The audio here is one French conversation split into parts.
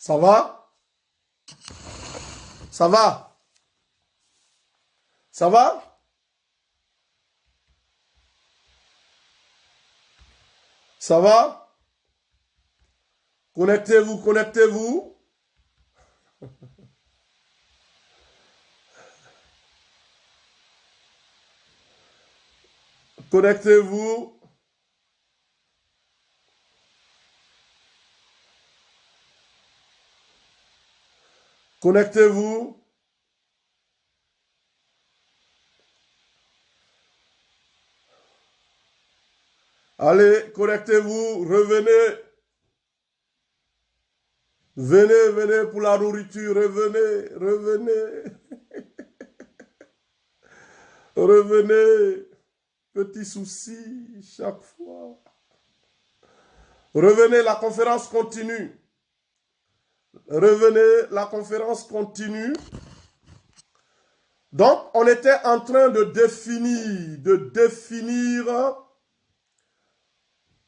Ça va? Ça va? Ça va? Ça va? Connectez-vous, connectez-vous. Connectez-vous. Connectez-vous. Allez, connectez-vous. Revenez. Venez, venez pour la nourriture. Revenez, revenez. Revenez. Petit souci chaque fois. Revenez, la conférence continue. Revenez, la conférence continue. Donc, on était en train de définir,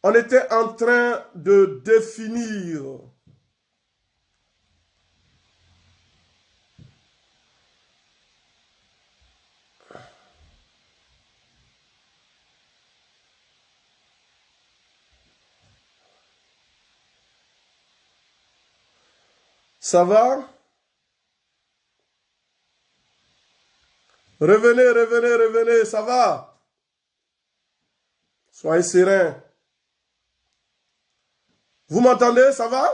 on était en train de définir ça va? Revenez, revenez, revenez, ça va? Soyez sereins. Vous m'entendez, ça va?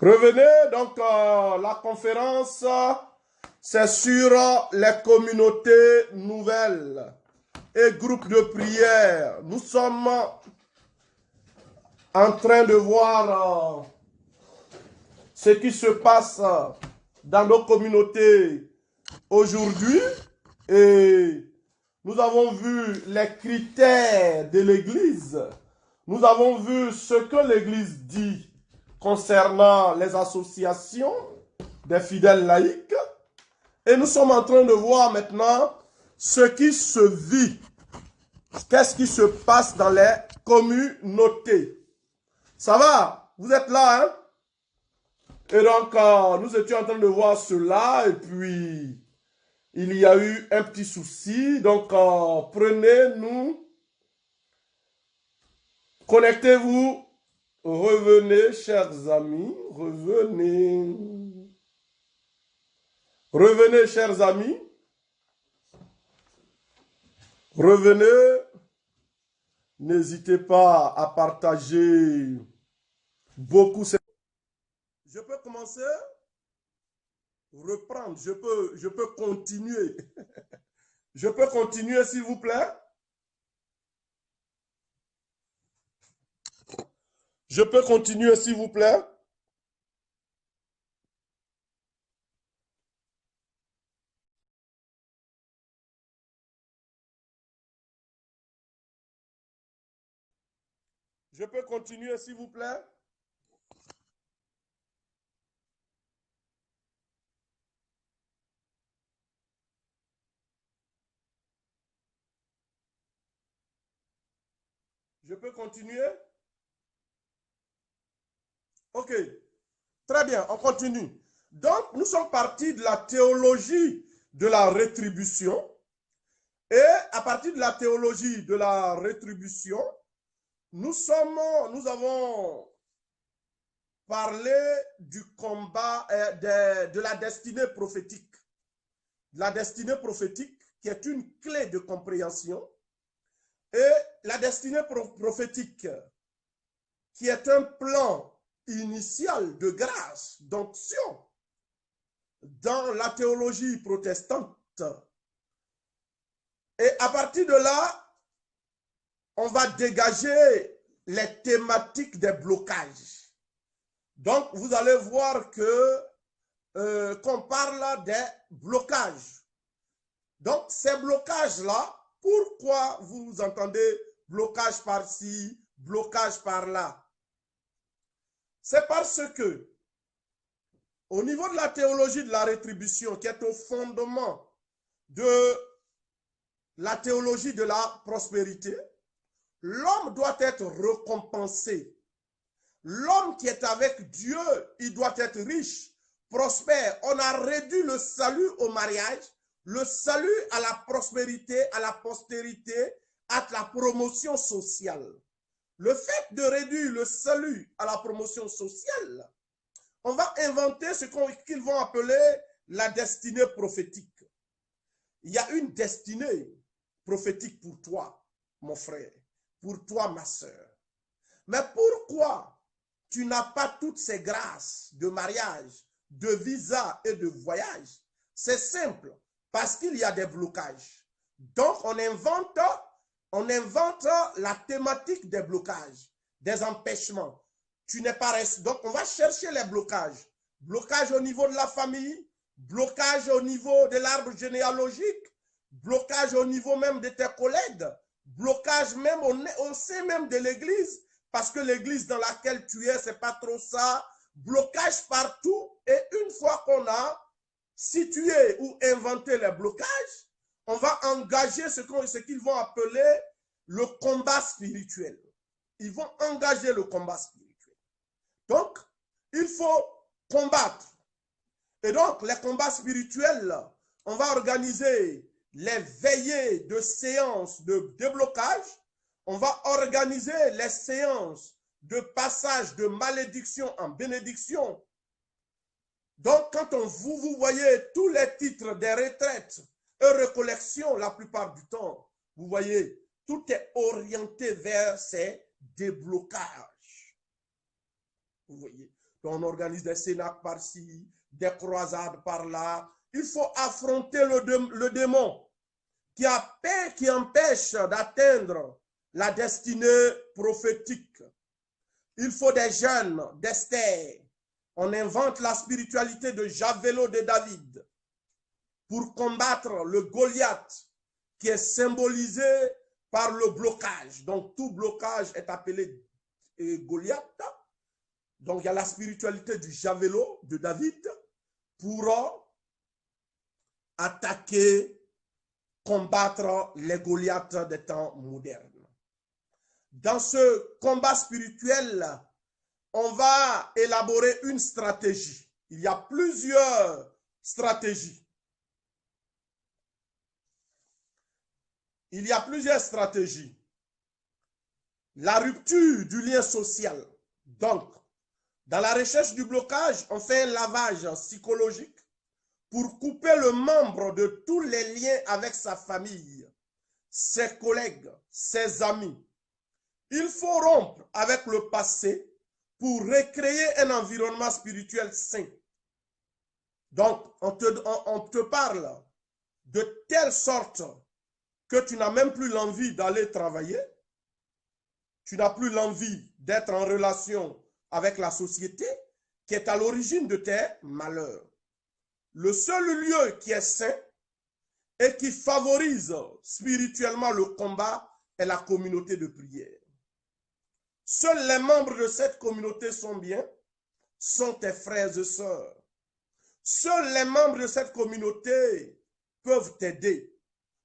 Revenez, donc la conférence, c'est sur les communautés nouvelles et groupes de prière. Nous sommes en train de voir ce qui se passe dans nos communautés aujourd'hui et nous avons vu les critères de l'Église. Nous avons vu ce que l'Église dit concernant les associations des fidèles laïcs. Et nous sommes en train de voir maintenant ce qui se vit. Qu'est-ce qui se passe dans les communautés. Ça va? Vous êtes là, hein? Et donc, nous étions en train de voir cela et puis il y a eu un petit souci. Donc, prenez-nous, connectez-vous, revenez, chers amis, revenez. Revenez, chers amis. Revenez. N'hésitez pas à partager beaucoup. Je peux commencer? Reprendre. Je peux continuer. Je peux continuer, s'il vous plaît? Je peux continuer, s'il vous plaît? Je peux continuer, s'il vous plaît? Je peux continuer? Ok. Très bien, on continue. Donc, nous sommes partis de la théologie de la rétribution. Et à partir de la théologie de la rétribution, nous avons parlé du combat de la destinée prophétique. La destinée prophétique qui est une clé de compréhension. Et la destinée prophétique qui est un plan initial de grâce, d'onction dans la théologie protestante. Et à partir de là, on va dégager les thématiques des blocages. Donc, vous allez voir que qu'on parle des blocages. Donc, ces blocages-là, pourquoi vous entendez blocage par-ci, blocage par-là? C'est parce que, au niveau de la théologie de la rétribution, qui est au fondement de la théologie de la prospérité, l'homme doit être récompensé. L'homme qui est avec Dieu, il doit être riche, prospère. On a réduit le salut au mariage, le salut à la prospérité, à la postérité, à la promotion sociale. Le fait de réduire le salut à la promotion sociale, on va inventer ce qu'ils vont appeler la destinée prophétique. Il y a une destinée prophétique pour toi, mon frère, pour toi, ma soeur. Mais pourquoi tu n'as pas toutes ces grâces de mariage, de visa et de voyage? C'est simple, parce qu'il y a des blocages. Donc, on invente la thématique des blocages, des empêchements. Tu n'es pas resté. Donc, on va chercher les blocages. Blocage au niveau de la famille, blocage au niveau de l'arbre généalogique, blocage au niveau même de tes collègues, blocage même au sein même de l'église, parce que l'église dans laquelle tu es, c'est pas trop ça. Blocage partout. Et une fois qu'on a situé ou inventé les blocages, on va engager ce qu'ils vont appeler le combat spirituel. Ils vont engager le combat spirituel. Donc, il faut combattre. Et donc, les combats spirituels, on va organiser les veillées de séances de déblocage. On va organiser les séances de passage de malédiction en bénédiction. Donc, quand vous voyez tous les titres des retraites et récollections, la plupart du temps, vous voyez, tout est orienté vers ces déblocages. Vous voyez, donc on organise des cénacles par-ci, des croisades par-là. Il faut affronter le démon qui empêche d'atteindre la destinée prophétique. Il faut des jeunes, d'Esther. On invente la spiritualité de Javelot de David pour combattre le Goliath qui est symbolisé par le blocage. Donc, tout blocage est appelé Goliath. Donc, il y a la spiritualité du Javelot de David pour attaquer, combattre les Goliaths des temps modernes. Dans ce combat spirituel, on va élaborer une stratégie. Il y a plusieurs stratégies. Il y a plusieurs stratégies. La rupture du lien social. Donc, dans la recherche du blocage, on fait un lavage psychologique pour couper le membre de tous les liens avec sa famille, ses collègues, ses amis. Il faut rompre avec le passé pour recréer un environnement spirituel sain. Donc, on te parle de telle sorte que tu n'as même plus l'envie d'aller travailler, tu n'as plus l'envie d'être en relation avec la société qui est à l'origine de tes malheurs. Le seul lieu qui est sain et qui favorise spirituellement le combat est la communauté de prière. Seuls les membres de cette communauté sont bien, sont tes frères et sœurs. Seuls les membres de cette communauté peuvent t'aider.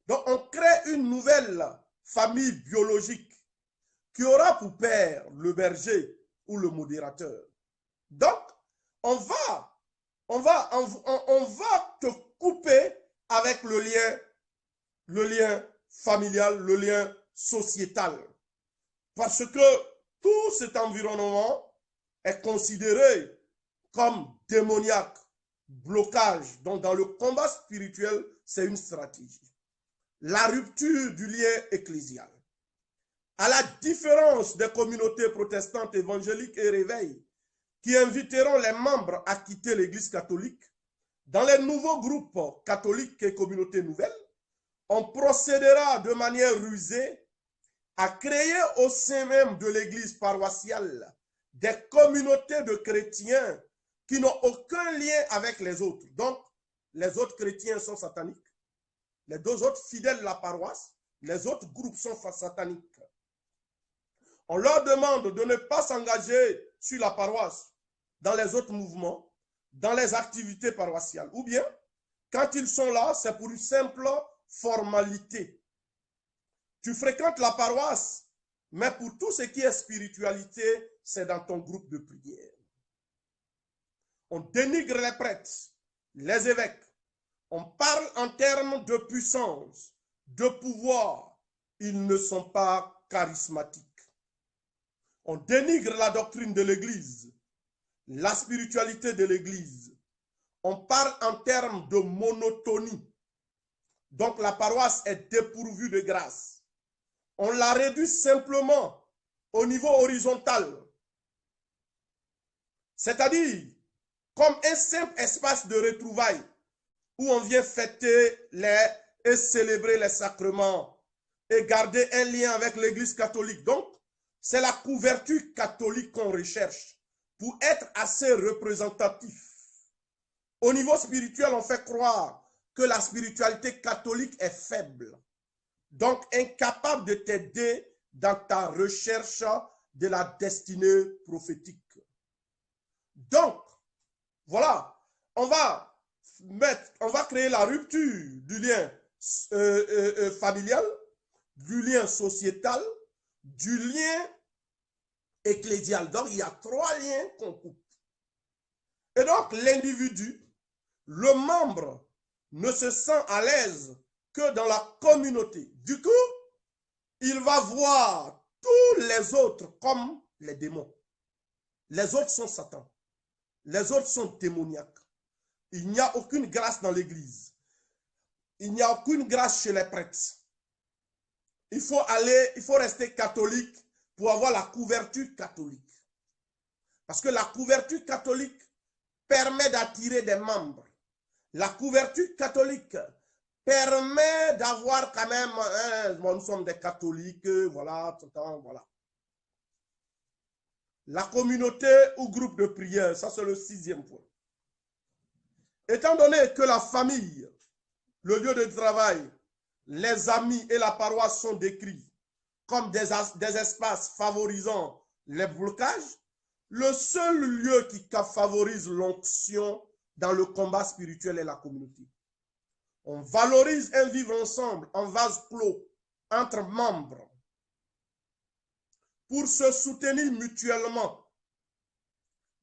Donc, on crée une nouvelle famille biologique qui aura pour père le berger ou le modérateur. Donc, on va te couper avec le lien familial, le lien sociétal. Parce que tout cet environnement est considéré comme démoniaque, blocage. Donc, dans le combat spirituel, c'est une stratégie. La rupture du lien ecclésial. À la différence des communautés protestantes, évangéliques et réveil, qui inviteront les membres à quitter l'Église catholique, dans les nouveaux groupes catholiques et communautés nouvelles, on procédera de manière rusée à créer au sein même de l'Église paroissiale des communautés de chrétiens qui n'ont aucun lien avec les autres. Donc, les autres chrétiens sont sataniques. Les deux autres fidèles de la paroisse, les autres groupes sont sataniques. On leur demande de ne pas s'engager sur la paroisse, dans les autres mouvements, dans les activités paroissiales. Ou bien, quand ils sont là, c'est pour une simple formalité. Tu fréquentes la paroisse Mais pour tout ce qui est spiritualité, c'est dans ton groupe de prière. On dénigre les prêtres, les évêques. On parle en termes de puissance, de pouvoir. Ils ne sont pas charismatiques. On dénigre la doctrine de l'Église, la spiritualité de l'Église. On parle en termes de monotonie. Donc la paroisse est dépourvue de grâce. On la réduit simplement au niveau horizontal. C'est-à-dire comme un simple espace de retrouvailles où on vient fêter et célébrer les sacrements et garder un lien avec l'Église catholique. Donc, c'est la couverture catholique qu'on recherche pour être assez représentatif. Au niveau spirituel, on fait croire que la spiritualité catholique est faible, donc incapable de t'aider dans ta recherche de la destinée prophétique. Donc, voilà, on va créer la rupture du lien familial, du lien sociétal, du lien ecclésial. Donc, il y a 3 liens qu'on coupe. Et donc, l'individu, le membre, ne se sent à l'aise que dans la communauté. Du coup, il va voir tous les autres comme les démons. Les autres sont Satan. Les autres sont démoniaques. Il n'y a aucune grâce dans l'Église. Il n'y a aucune grâce chez les prêtres. Il faut rester catholique pour avoir la couverture catholique. Parce que la couverture catholique permet d'attirer des membres. La couverture catholique permet d'avoir quand même, nous sommes des catholiques, voilà, voilà. La communauté ou groupe de prière, ça c'est le 6e point. Étant donné que la famille, le lieu de travail, les amis et la paroisse sont décrits comme des espaces favorisant les blocages, le seul lieu qui favorise l'onction dans le combat spirituel est la communauté. On valorise un vivre ensemble en vase clos entre membres pour se soutenir mutuellement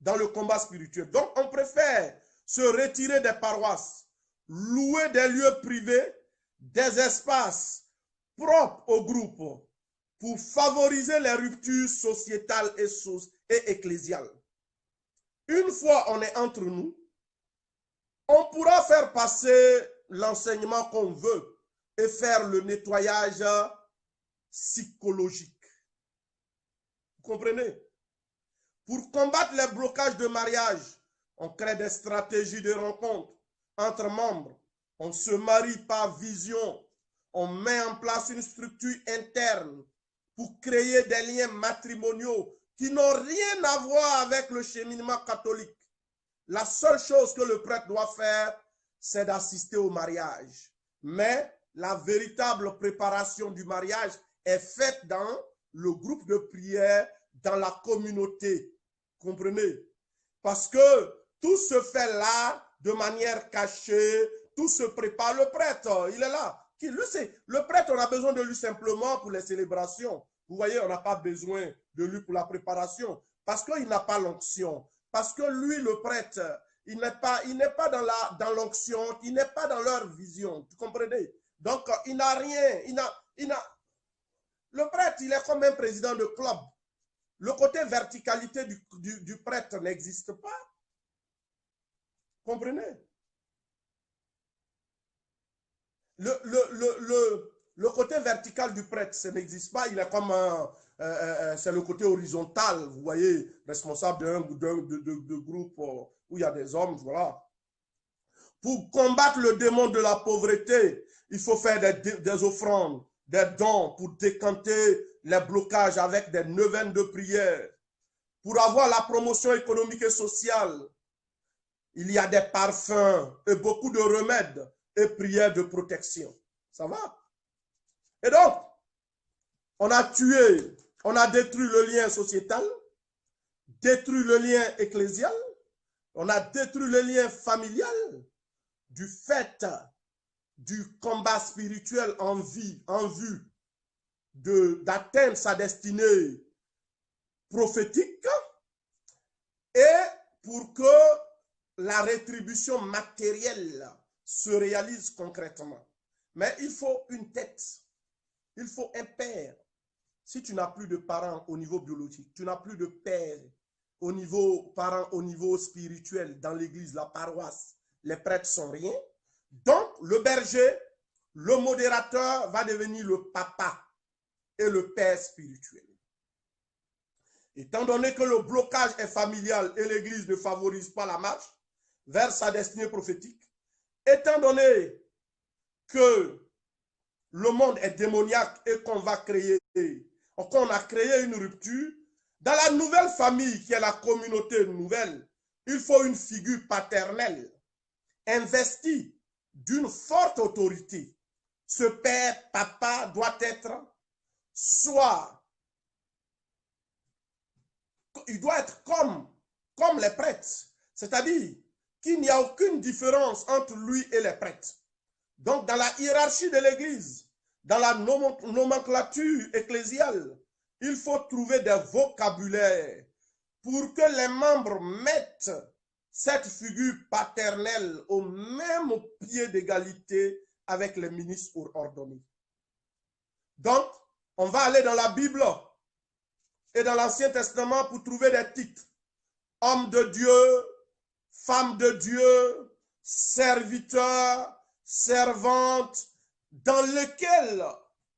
dans le combat spirituel. Donc, on préfère se retirer des paroisses, louer des lieux privés, des espaces propres au groupe pour favoriser les ruptures sociétales et ecclésiales. Une fois on est entre nous, on pourra faire passer l'enseignement qu'on veut et faire le nettoyage psychologique. Vous comprenez? Pour combattre les blocages de mariage, on crée des stratégies de rencontre entre membres. On se marie par vision. On met en place une structure interne pour créer des liens matrimoniaux qui n'ont rien à voir avec le cheminement catholique. La seule chose que le prêtre doit faire, c'est d'assister au mariage. Mais la véritable préparation du mariage est faite dans le groupe de prière, dans la communauté. Comprenez? Parce que tout se fait là de manière cachée, tout se prépare. Le prêtre, il est là. Le prêtre, on a besoin de lui simplement pour les célébrations. Vous voyez, on n'a pas besoin de lui pour la préparation. Parce qu'il n'a pas l'onction. Parce que lui, le prêtre, il n'est pas dans l'onction, il n'est pas dans leur vision. Tu comprenez? Donc, il n'a rien. Le prêtre, il est comme un président de club. Le côté verticalité du prêtre n'existe pas. Comprenez? Le côté vertical du prêtre, ça n'existe pas. Il est comme c'est le côté horizontal, vous voyez, responsable de groupe où il y a des hommes, voilà. Pour combattre le démon de la pauvreté, il faut faire des offrandes, des dons pour décanter les blocages avec des neuvaines de prière. Pour avoir la promotion économique et sociale, il y a des parfums et beaucoup de remèdes et prières de protection. Ça va? Et donc, on a détruit le lien sociétal, détruit le lien ecclésial, on a détruit le lien familial du fait du combat spirituel en vue d'atteindre sa destinée prophétique et pour que la rétribution matérielle se réalise concrètement. Mais il faut une tête, il faut un père. Si tu n'as plus de parents au niveau biologique, tu n'as plus de père au niveau parents, au niveau spirituel, dans l'église, la paroisse, les prêtres sont rien. Donc, le berger, le modérateur va devenir le papa et le père spirituel. Étant donné que le blocage est familial et l'église ne favorise pas la marche vers sa destinée prophétique, étant donné que le monde est démoniaque et qu'on va créer, qu'on a créé une rupture, dans la nouvelle famille qui est la communauté nouvelle, il faut une figure paternelle investie d'une forte autorité. Ce père, papa doit être soit, il doit être comme les prêtres, c'est-à-dire qu'il n'y a aucune différence entre lui et les prêtres. Donc, dans la hiérarchie de l'Église, dans la nomenclature ecclésiale, il faut trouver des vocabulaires pour que les membres mettent cette figure paternelle au même pied d'égalité avec les ministres ordonnés. Donc, on va aller dans la Bible et dans l'Ancien Testament pour trouver des titres. Homme de Dieu, femme de Dieu, serviteur, servante, dans lequel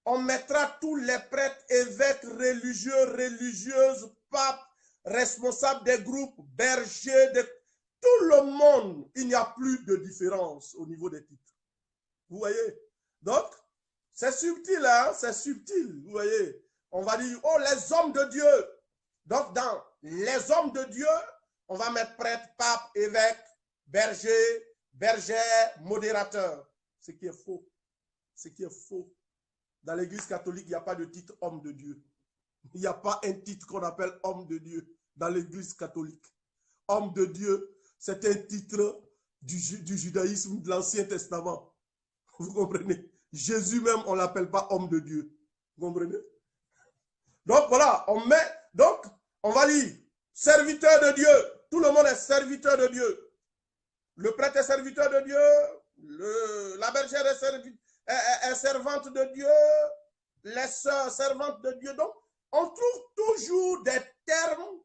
on mettra tous les prêtres, évêques, religieux, religieuses, papes, responsables des groupes, bergers, tout le monde. Il n'y a plus de différence au niveau des titres. Vous voyez? Donc, c'est subtil, hein? C'est subtil, vous voyez? On va dire, oh, les hommes de Dieu. Donc, dans les hommes de Dieu, on va mettre prêtre, pape, évêque, berger, bergère, modérateur. Ce qui est faux. Ce qui est faux. Dans l'église catholique, il n'y a pas de titre homme de Dieu. Il n'y a pas un titre qu'on appelle homme de Dieu dans l'église catholique. Homme de Dieu, c'est un titre du judaïsme de l'Ancien Testament. Vous comprenez? Jésus même, on ne l'appelle pas homme de Dieu. Vous comprenez? Donc voilà, on va dire serviteur de Dieu. Tout le monde est serviteur de Dieu. Le prêtre est serviteur de Dieu. La bergère est servante de Dieu. Les sœurs servantes de Dieu. Donc, on trouve toujours des termes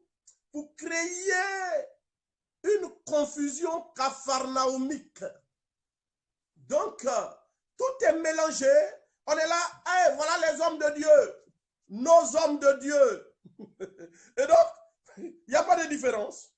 pour créer une confusion capharnaümique. Donc, tout est mélangé. On est là, hey, voilà les hommes de Dieu. Nos hommes de Dieu. Et donc, il n'y a pas de différence.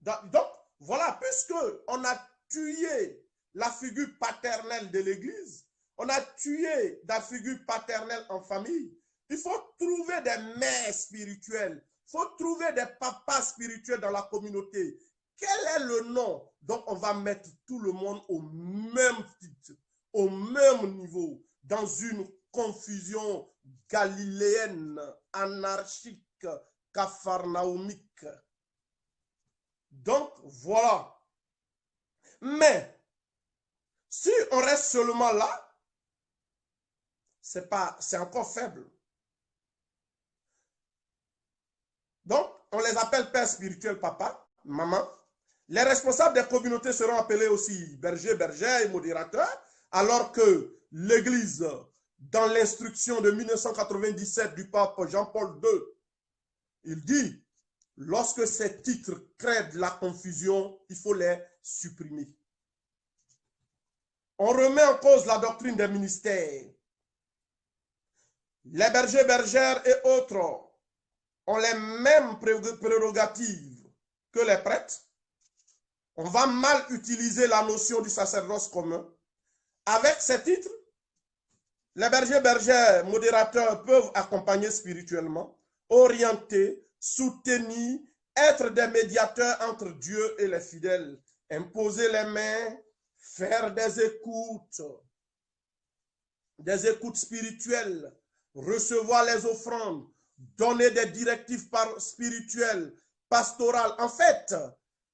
Donc, voilà, puisque on a tué la figure paternelle de l'Église, on a tué la figure paternelle en famille, il faut trouver des mères spirituelles, il faut trouver des papas spirituels dans la communauté. Quel est le nom? Donc, on va mettre tout le monde au même titre, au même niveau, dans une confusion galiléenne, anarchique, capharnaümique. Donc, voilà. Mais, si on reste seulement là, c'est encore faible. Donc, on les appelle père spirituel, papa, maman. Les responsables des communautés seront appelés aussi bergers, bergères et modérateurs, alors que l'Église, dans l'instruction de 1997 du pape Jean-Paul II, il dit, lorsque ces titres créent de la confusion, il faut les supprimer. On remet en cause la doctrine des ministères. Les bergers, bergères et autres ont les mêmes prérogatives que les prêtres. On va mal utiliser la notion du sacerdoce commun. Avec ces titres, les bergers, bergères, modérateurs peuvent accompagner spirituellement, orienter, soutenir, être des médiateurs entre Dieu et les fidèles, imposer les mains, faire des écoutes spirituelles, recevoir les offrandes, donner des directives spirituelles, pastorales. En fait,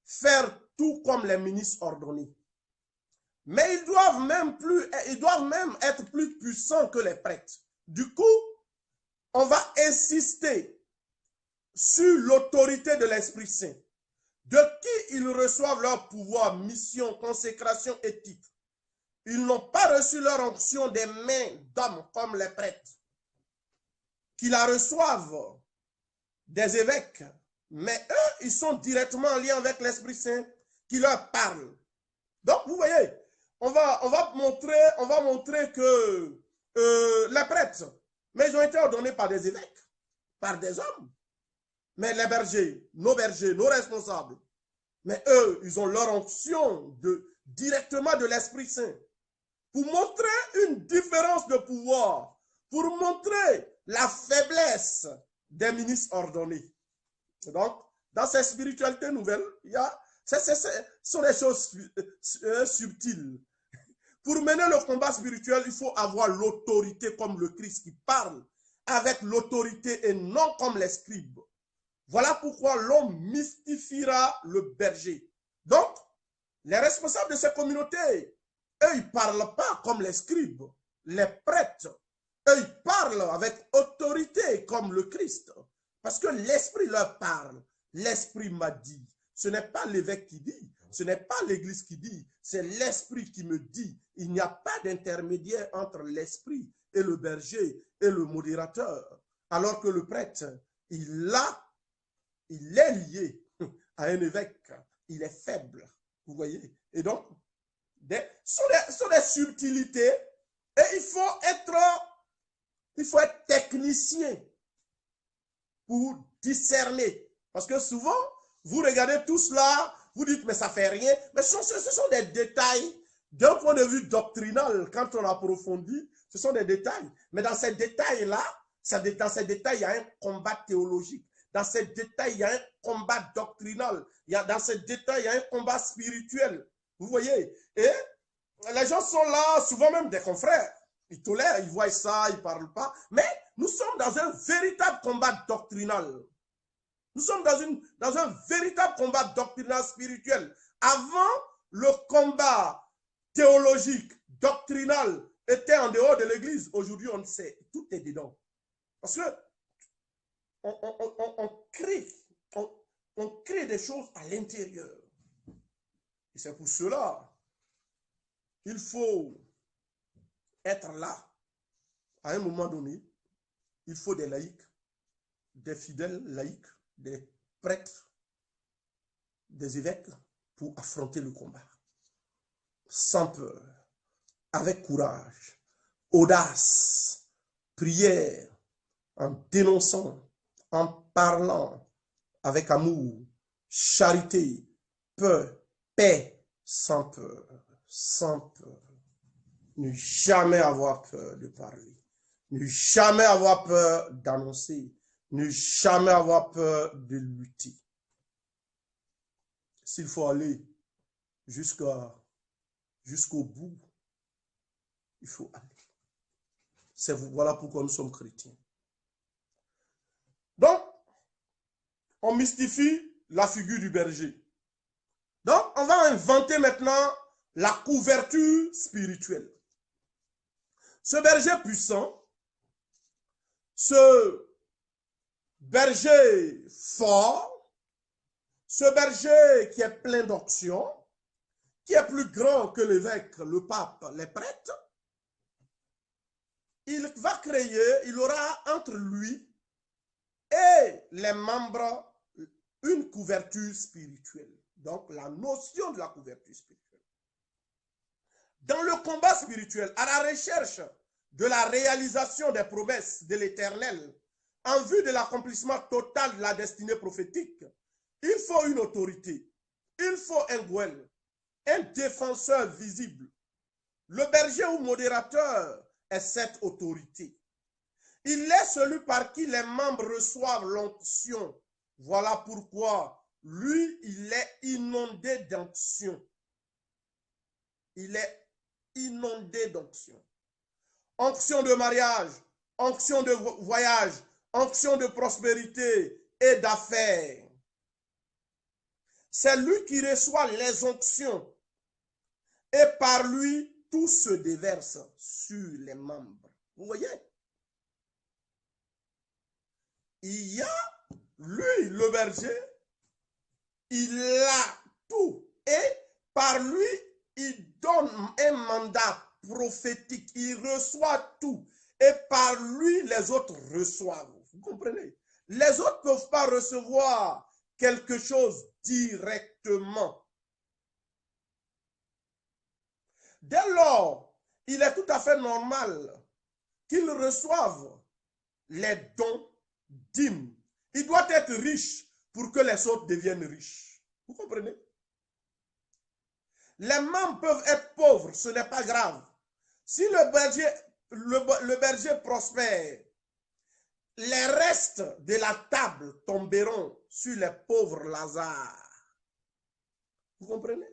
faire tout comme les ministres ordonnés. Mais ils doivent même être plus puissants que les prêtres. Du coup, on va insister sur l'autorité de l'Esprit Saint, de qui ils reçoivent leur pouvoir, mission, consécration et titre. Ils n'ont pas reçu leur onction des mains d'hommes comme les prêtres, qui la reçoivent des évêques, mais eux, ils sont directement en lien avec l'Esprit Saint qui leur parle. Donc, vous voyez, on va montrer que les prêtres, mais ils ont été ordonnés par des évêques, par des hommes. Mais les bergers, nos responsables, mais eux, ils ont leur onction directement de l'Esprit Saint. Pour montrer une différence de pouvoir, pour montrer la faiblesse des ministres ordonnés. Donc, dans ces spiritualités nouvelles, ce sont des choses subtiles. Pour mener le combat spirituel, il faut avoir l'autorité comme le Christ qui parle avec l'autorité et non comme les scribes. Voilà pourquoi l'homme mystifiera le berger. Donc, les responsables de ces communautés, eux, ils ne parlent pas comme les scribes, les prêtres. Eux, ils parlent avec autorité comme le Christ. Parce que l'Esprit leur parle. L'Esprit m'a dit. Ce n'est pas l'évêque qui dit. Ce n'est pas l'Église qui dit. C'est l'Esprit qui me dit. Il n'y a pas d'intermédiaire entre l'Esprit et le berger et le modérateur. Alors que le prêtre, il est lié à un évêque. Il est faible. Vous voyez? Et donc, ce sont des subtilités et il faut être technicien pour discerner. Parce que souvent, vous regardez tout cela, vous dites, mais ça ne fait rien. Mais ce sont des détails d'un point de vue doctrinal. Quand on approfondit, ce sont des détails. Mais dans ces détails-là, dans ces détails, il y a un combat théologique. Dans ces détails, il y a un combat doctrinal. Dans ces détails, il y a un combat spirituel. Vous voyez? Et les gens sont là, souvent même des confrères. Ils tolèrent, ils voient ça, ils ne parlent pas. Mais nous sommes dans un véritable combat doctrinal. Nous sommes dans un véritable combat doctrinal spirituel. Avant, le combat théologique, doctrinal, était en dehors de l'Église. Aujourd'hui, on sait, tout est dedans. Parce que on crée des choses à l'intérieur. Et c'est pour cela qu'il faut être là. À un moment donné, il faut des laïcs, des fidèles laïcs, des prêtres, des évêques pour affronter le combat. Sans peur, avec courage, audace, prière, en dénonçant, en parlant avec amour, charité, paix, sans peur, sans peur. Ne jamais avoir peur de parler, ne jamais avoir peur d'annoncer, ne jamais avoir peur de lutter. S'il faut aller jusqu'au bout, il faut aller. Voilà pourquoi nous sommes chrétiens. Donc, on mystifie la figure du berger. Donc, on va inventer maintenant la couverture spirituelle. Ce berger puissant, ce berger fort, ce berger qui est plein d'onction, qui est plus grand que l'évêque, le pape, les prêtres, il va créer, il aura entre lui et les membres une couverture spirituelle. Donc, la notion de la couverture spirituelle. Dans le combat spirituel, à la recherche de la réalisation des promesses de l'Éternel, en vue de l'accomplissement total de la destinée prophétique, il faut une autorité, il faut un gouel, un défenseur visible. Le berger ou modérateur est cette autorité. Il est celui par qui les membres reçoivent l'onction. Voilà pourquoi lui, il est inondé d'onction. Il est inondé d'onction. Onction de mariage, onction de voyage, onction de prospérité et d'affaires. C'est lui qui reçoit les onctions et par lui, tout se déverse sur les membres. Vous voyez? il y a, lui, le berger, il a tout. Et par lui, il donne un mandat prophétique. Il reçoit tout. Et par lui, les autres reçoivent. Vous comprenez? Les autres ne peuvent pas recevoir quelque chose directement. Dès lors, il est tout à fait normal qu'ils reçoivent les dons d'hymne. Il doit être riche pour que les autres deviennent riches. Vous comprenez? Les membres peuvent être pauvres, ce n'est pas grave. Si le berger prospère, les restes de la table tomberont sur les pauvres Lazare. Vous comprenez?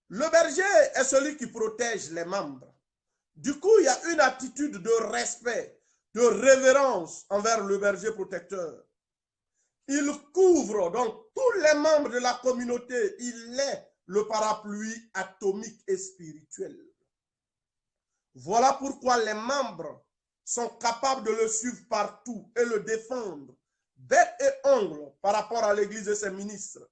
Le berger est celui qui protège les membres. Du coup, il y a une attitude de respect, de révérence envers le berger protecteur. Il couvre donc tous les membres de la communauté. Il est le parapluie atomique et spirituel. Voilà pourquoi les membres sont capables de le suivre partout et le défendre, bec et ongle, par rapport à l'Église et ses ministres.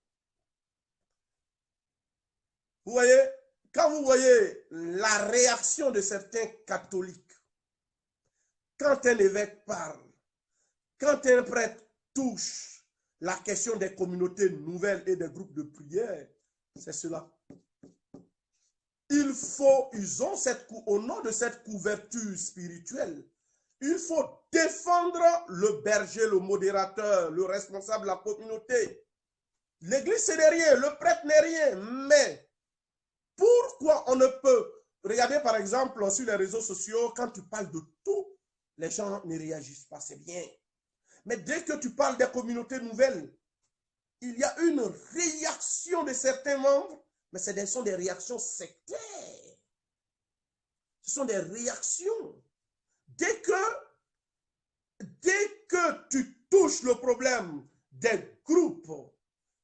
Vous voyez, quand vous voyez la réaction de certains catholiques, quand un évêque parle, quand un prêtre touche la question des communautés nouvelles et des groupes de prière, c'est cela. Ils ont au nom de cette couverture spirituelle, il faut défendre le berger, le modérateur, le responsable de la communauté. L'église, c'est rien, le prêtre n'est rien, mais pourquoi on ne peut... Regardez par exemple sur les réseaux sociaux, quand tu parles de tout, les gens ne réagissent pas, c'est bien. Mais dès que tu parles des communautés nouvelles, il y a une réaction de certains membres, mais ce sont des réactions sectaires. Ce sont des réactions. Dès que tu touches le problème des groupes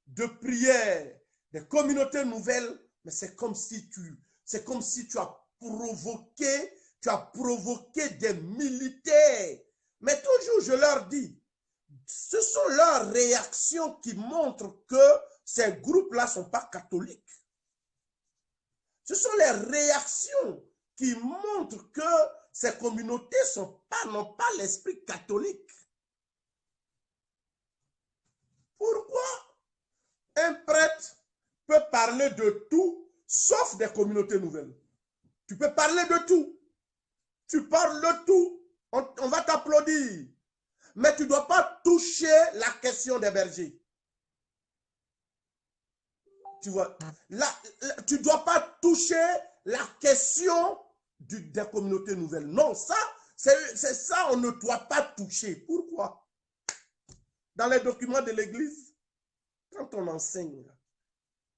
de prière, des communautés nouvelles, mais c'est comme si tu as provoqué des militaires. Mais toujours, je leur dis, ce sont leurs réactions qui montrent que ces groupes-là ne sont pas catholiques. Ce sont les réactions qui montrent que ces communautés n'ont pas l'esprit catholique. Pourquoi un prêtre peut parler de tout, sauf des communautés nouvelles? Tu peux parler de tout. Tu parles de tout. On va t'applaudir. Mais tu ne dois pas toucher la question des bergers. Tu vois, tu ne dois pas toucher la question des communautés nouvelles. Non, c'est ça, on ne doit pas toucher. Pourquoi? Dans les documents de l'Église, quand on enseigne,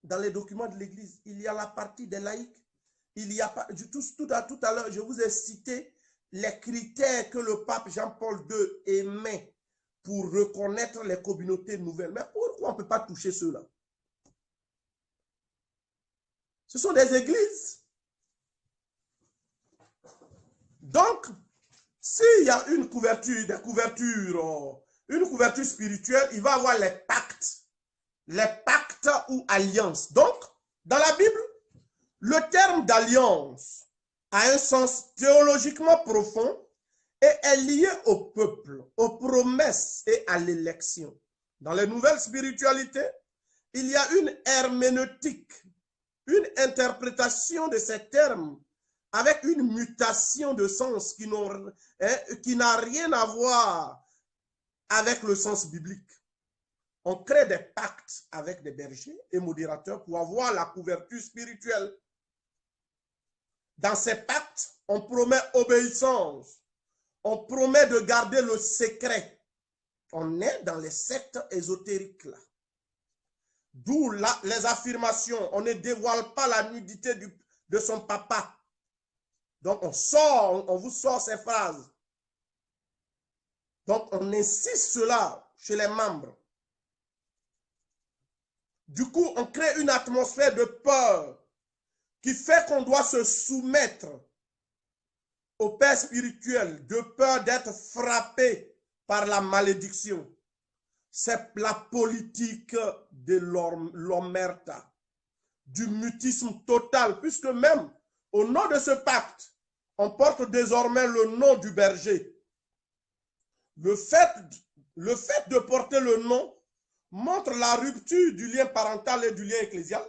dans les documents de l'Église, il y a la partie des laïcs. Il y a pas, tout à l'heure, je vous ai cité les critères que le pape Jean-Paul II émet pour reconnaître les communautés nouvelles. Mais pourquoi on ne peut pas toucher ceux-là? Ce sont des églises. Donc, s'il y a une couverture spirituelle, il va y avoir les pactes ou alliances. Donc, dans la Bible, le terme d'alliance a un sens théologiquement profond et est lié au peuple, aux promesses et à l'élection. Dans les nouvelles spiritualités, il y a une herméneutique, une interprétation de ces termes avec une mutation de sens qui n'a rien à voir avec le sens biblique. On crée des pactes avec des bergers et modérateurs pour avoir la couverture spirituelle. Dans ces pactes, on promet obéissance. On promet de garder le secret. On est dans les sectes ésotériques là. D'où les affirmations. On ne dévoile pas la nudité de son papa. Donc on vous sort ces phrases. Donc on insiste cela chez les membres. Du coup, on crée une atmosphère de peur qui fait qu'on doit se soumettre au père spirituel, de peur d'être frappé par la malédiction. C'est la politique de l'omerta, du mutisme total, puisque même au nom de ce pacte, on porte désormais le nom du berger. Le fait de porter le nom montre la rupture du lien parental et du lien ecclésial,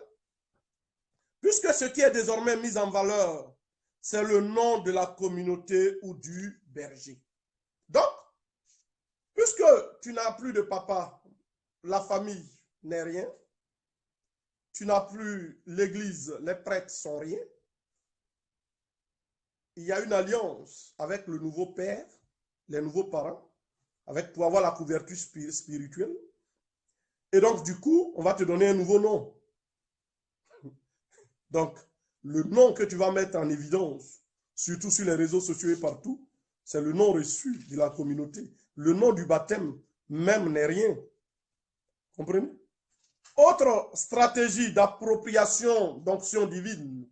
puisque ce qui est désormais mis en valeur, c'est le nom de la communauté ou du berger. Donc, puisque tu n'as plus de papa, la famille n'est rien, tu n'as plus l'église, les prêtres sont rien, il y a une alliance avec le nouveau père, les nouveaux parents, pour avoir la couverture spirituelle. Et donc, du coup, on va te donner un nouveau nom. Donc, le nom que tu vas mettre en évidence, surtout sur les réseaux sociaux et partout, c'est le nom reçu de la communauté. Le nom du baptême même n'est rien. Comprenez? Autre stratégie d'appropriation d'onction divine,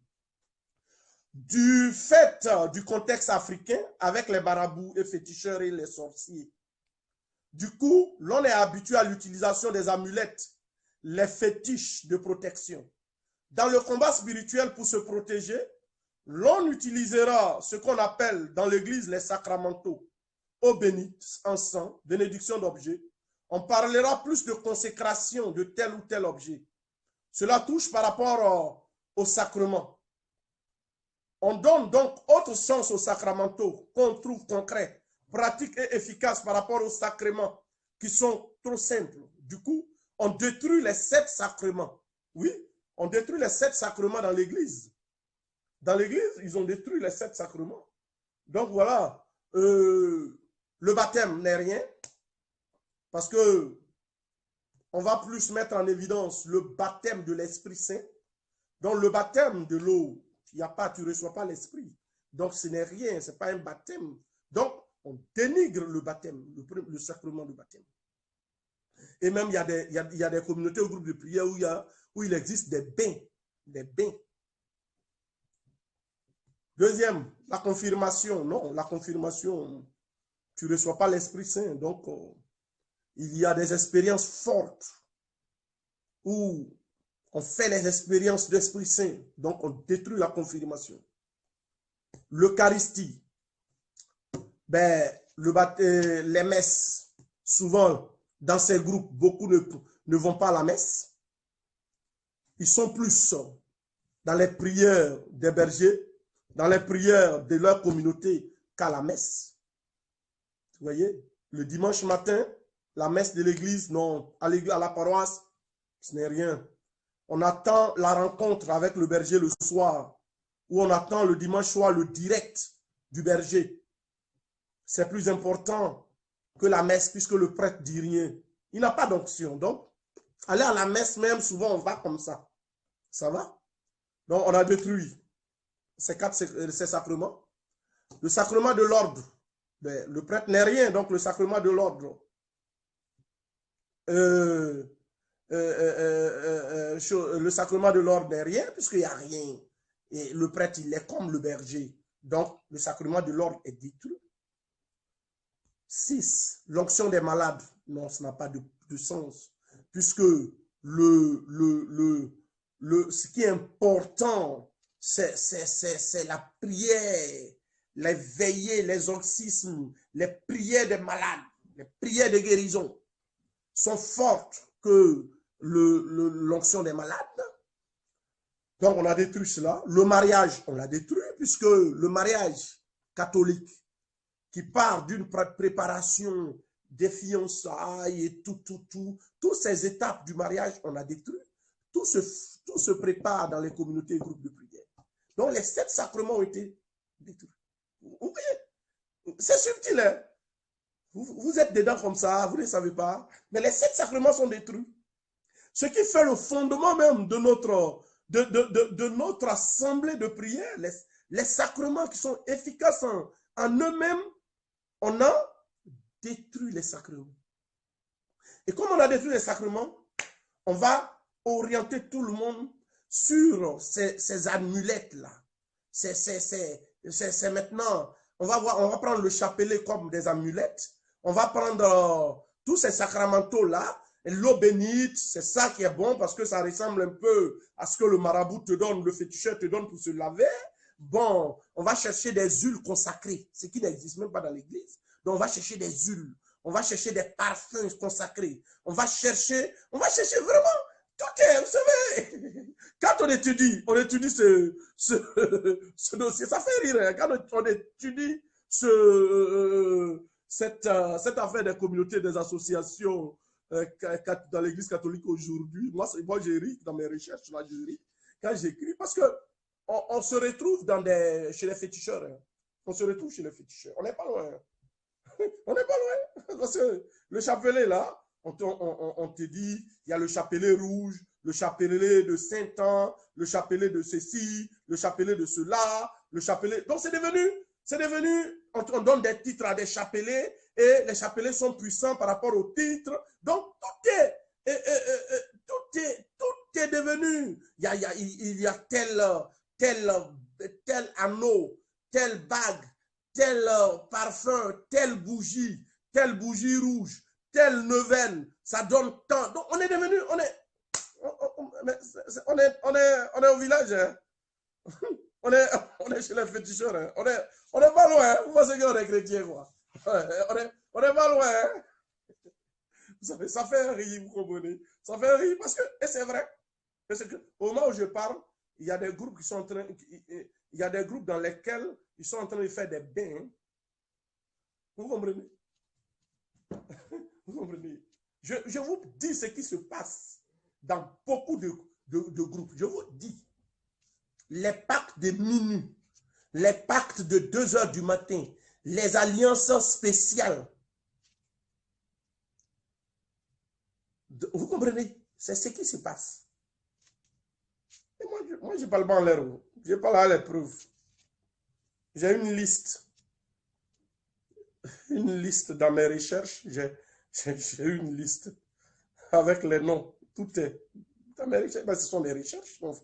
du fait du contexte africain avec les marabouts et féticheurs et les sorciers. Du coup, l'on est habitué à l'utilisation des amulettes, les fétiches de protection. Dans le combat spirituel pour se protéger, l'on utilisera ce qu'on appelle dans l'église les sacramentaux, eau bénite, encens, bénédiction d'objets. On parlera plus de consécration de tel ou tel objet. Cela touche par rapport au sacrement. On donne donc autre sens aux sacramentaux qu'on trouve concrets, pratiques et efficaces par rapport aux sacrements qui sont trop simples. Du coup, on détruit les 7 sacrements. Oui, on détruit les 7 sacrements dans l'église. Dans l'église, ils ont détruit les 7 sacrements. Donc voilà, le baptême n'est rien parce que on va plus mettre en évidence le baptême de l'Esprit Saint. Donc le baptême de l'eau, il n'y a pas, tu ne reçois pas l'Esprit. Donc ce n'est rien, ce n'est pas un baptême. Donc on dénigre le baptême, le sacrement du baptême. Et même il y a des communautés au groupe de prière où il existe des bains. Des bains. Deuxième, la confirmation. Non, la confirmation, tu ne reçois pas l'Esprit Saint. Donc, il y a des expériences fortes où on fait les expériences d'Esprit Saint. Donc, on détruit la confirmation. L'Eucharistie. Ben, les messes, souvent, dans ces groupes, beaucoup ne vont pas à la messe. Ils sont plus dans les prières des bergers, dans les prières de leur communauté qu'à la messe. Vous voyez, le dimanche matin, la messe de l'église, non, à la paroisse, ce n'est rien. On attend la rencontre avec le berger le soir, ou on attend le dimanche soir le direct du berger. C'est plus important que la messe, puisque le prêtre dit rien. Il n'a pas d'onction. Donc, aller à la messe même, souvent, on va comme ça. Ça va? Donc, on a détruit ces sacrements. Le sacrement de l'ordre. Le prêtre n'est rien, donc le sacrement de l'ordre. Le sacrement de l'ordre n'est rien, puisqu'il n'y a rien. Et le prêtre, il est comme le berger. Donc, le sacrement de l'ordre est détruit. 6. L'onction des malades. Non, ça n'a pas de sens. Puisque ce qui est important, c'est la prière, les veillées, les exorcismes, les prières des malades, les prières de guérison sont fortes que l'onction des malades. Donc, on a détruit cela. Le mariage, on l'a détruit, puisque le mariage catholique, qui part d'une préparation des fiançailles et toutes ces étapes du mariage, on a détruit. Tout se prépare dans les communautés et groupes de prière. Donc, les 7 sacrements ont été détruits. Vous voyez, c'est subtil, hein? Vous êtes dedans comme ça, vous ne savez pas. Mais les 7 sacrements sont détruits. Ce qui fait le fondement même de notre assemblée de prière, les sacrements qui sont efficaces en eux-mêmes, on a détruit les sacrements. Et comme on a détruit les sacrements, on va orienter tout le monde sur ces amulettes-là. C'est maintenant, on va prendre le chapelet comme des amulettes. On va prendre tous ces sacramentaux-là, l'eau bénite, c'est ça qui est bon parce que ça ressemble un peu à ce que le marabout te donne, le féticheur te donne pour se laver. Bon, on va chercher des huiles consacrées, ce qui n'existe même pas dans l'église. Donc, on va chercher des huiles, on va chercher des parfums consacrés, on va chercher vraiment, tout est, vous savez, quand on étudie ce dossier, ça fait rire, hein, quand on étudie cette affaire des communautés, des associations dans l'église catholique aujourd'hui, moi j'ai ri dans mes recherches, là, je ris quand j'écris, parce que on se retrouve chez les féticheurs. Hein. On se retrouve chez les féticheurs. On n'est pas loin. On n'est pas loin. Parce que le chapelet, là, on te dit, il y a le chapelet rouge, le chapelet de Saint-Anne, le chapelet de ceci, le chapelet de cela, le chapelet. Donc, c'est devenu, on donne des titres à des chapelets et les chapelets sont puissants par rapport aux titres. Donc, tout est devenu. Il y a tel anneau, telle bague, tel parfum, telle bougie rouge, telle neuvaine, ça donne tant. Donc on est devenu, on est au village, hein. on est chez les féticheurs, hein. On est pas loin, hein. Vous pensez qu'on est chrétien, quoi. On est pas loin, hein. Ça fait rire, vous comprenez. Ça fait rire parce que, et c'est vrai, parce que au moment où je parle, il y a des groupes qui sont en train, il y a des groupes dans lesquels ils sont en train de faire des bains. Vous comprenez? Vous comprenez? Je vous dis ce qui se passe dans beaucoup de groupes. Je vous dis, les pactes de minuit, les pactes de 2 heures du matin, les alliances spéciales. Vous comprenez? C'est ce qui se passe. Et moi, je ne parle pas en l'air. Je parle à l'épreuve. J'ai une liste. Une liste dans mes recherches. J'ai une liste avec les noms. Tout est dans mes recherches. Ben, ce sont des recherches. Vous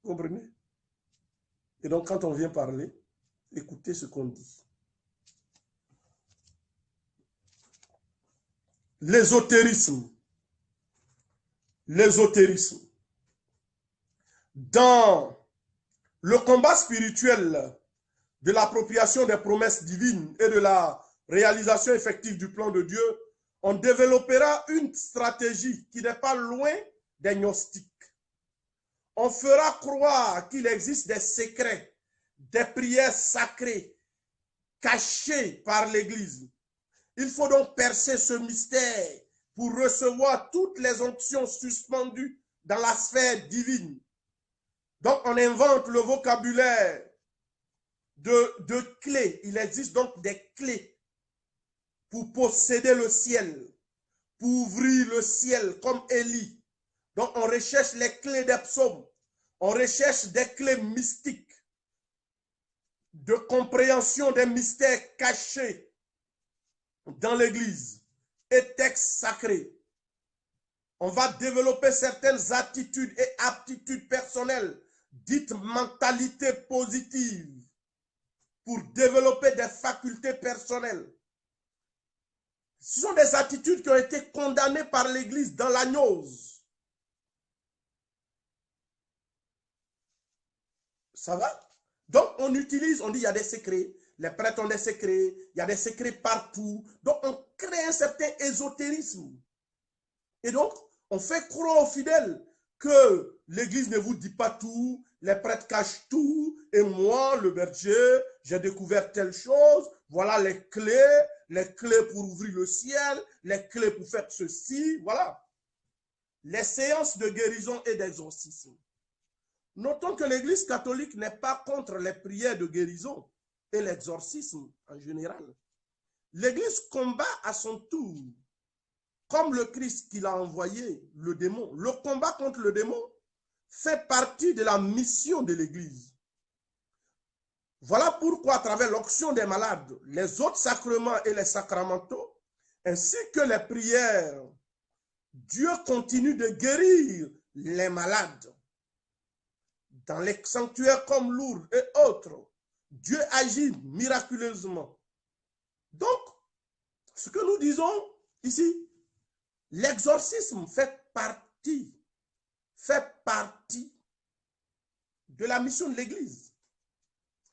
comprenez? Et donc, quand on vient parler, écoutez ce qu'on dit. L'ésotérisme. L'ésotérisme. Dans le combat spirituel de l'appropriation des promesses divines et de la réalisation effective du plan de Dieu, on développera une stratégie qui n'est pas loin des gnostiques. On fera croire qu'il existe des secrets, des prières sacrées cachées par l'Église. Il faut donc percer ce mystère pour recevoir toutes les onctions suspendues dans la sphère divine. Donc, on invente le vocabulaire de clés. Il existe donc des clés pour posséder le ciel, pour ouvrir le ciel comme Élie. Donc, on recherche les clés des psaumes. On recherche des clés mystiques de compréhension des mystères cachés dans l'Église et textes sacrés. On va développer certaines attitudes et aptitudes personnelles, dites mentalité positive, pour développer des facultés personnelles. Ce sont des attitudes qui ont été condamnées par l'Église dans la gnose. Ça va? Donc, on utilise, on dit il y a des secrets. Les prêtres ont des secrets. Il y a des secrets partout. Donc, on crée un certain ésotérisme. Et donc, on fait croire aux fidèles que l'Église ne vous dit pas tout, les prêtres cachent tout, et moi, le berger, j'ai découvert telle chose, voilà les clés pour ouvrir le ciel, les clés pour faire ceci, voilà. Les séances de guérison et d'exorcisme. Notons que l'Église catholique n'est pas contre les prières de guérison et l'exorcisme en général. L'Église combat à son tour, comme le Christ qui l'a envoyé, le démon. Le combat contre le démon fait partie de la mission de l'Église. Voilà pourquoi, à travers l'onction des malades, les autres sacrements et les sacramentaux, ainsi que les prières, Dieu continue de guérir les malades. Dans les sanctuaires comme Lourdes et autres, Dieu agit miraculeusement. Donc, ce que nous disons ici, l'exorcisme fait partie de la mission de l'Église.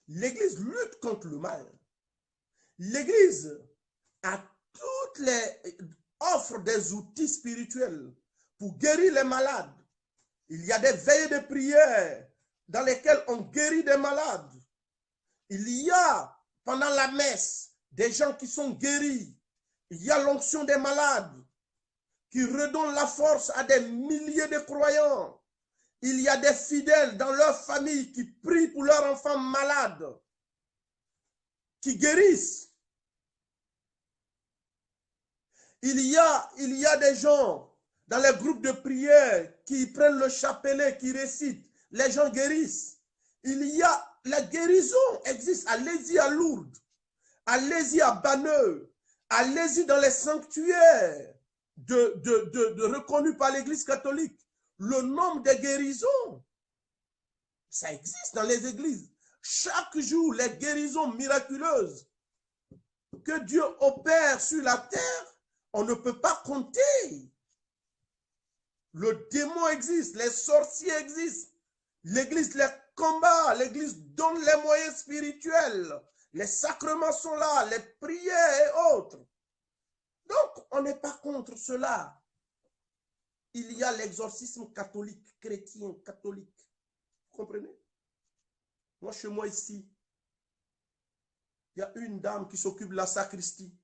L'Église lutte contre le mal. L'Église a toutes les offre des outils spirituels pour guérir les malades. Il y a des veillées de prière dans lesquelles on guérit des malades. Il y a pendant la messe des gens qui sont guéris. Il y a l'onction des malades qui redonne la force à des milliers de croyants. Il y a des fidèles dans leur famille qui prient pour leurs enfants malades, qui guérissent. Il y a des gens dans les groupes de prière qui prennent le chapelet, qui récitent. Les gens guérissent. La guérison existe. Allez-y à Lourdes. Allez-y à Banneux. Allez-y dans les sanctuaires reconnus par l'Église catholique. Le nombre de guérisons, ça existe dans les églises. Chaque jour, les guérisons miraculeuses que Dieu opère sur la terre, on ne peut pas compter. Le démon existe, les sorciers existent. L'Église les combat, l'Église donne les moyens spirituels. Les sacrements sont là, les prières et autres. Donc, on n'est pas contre cela. Il y a l'exorcisme catholique, chrétien, catholique. Vous comprenez? Moi, chez moi ici, il y a une dame qui s'occupe de la sacristie.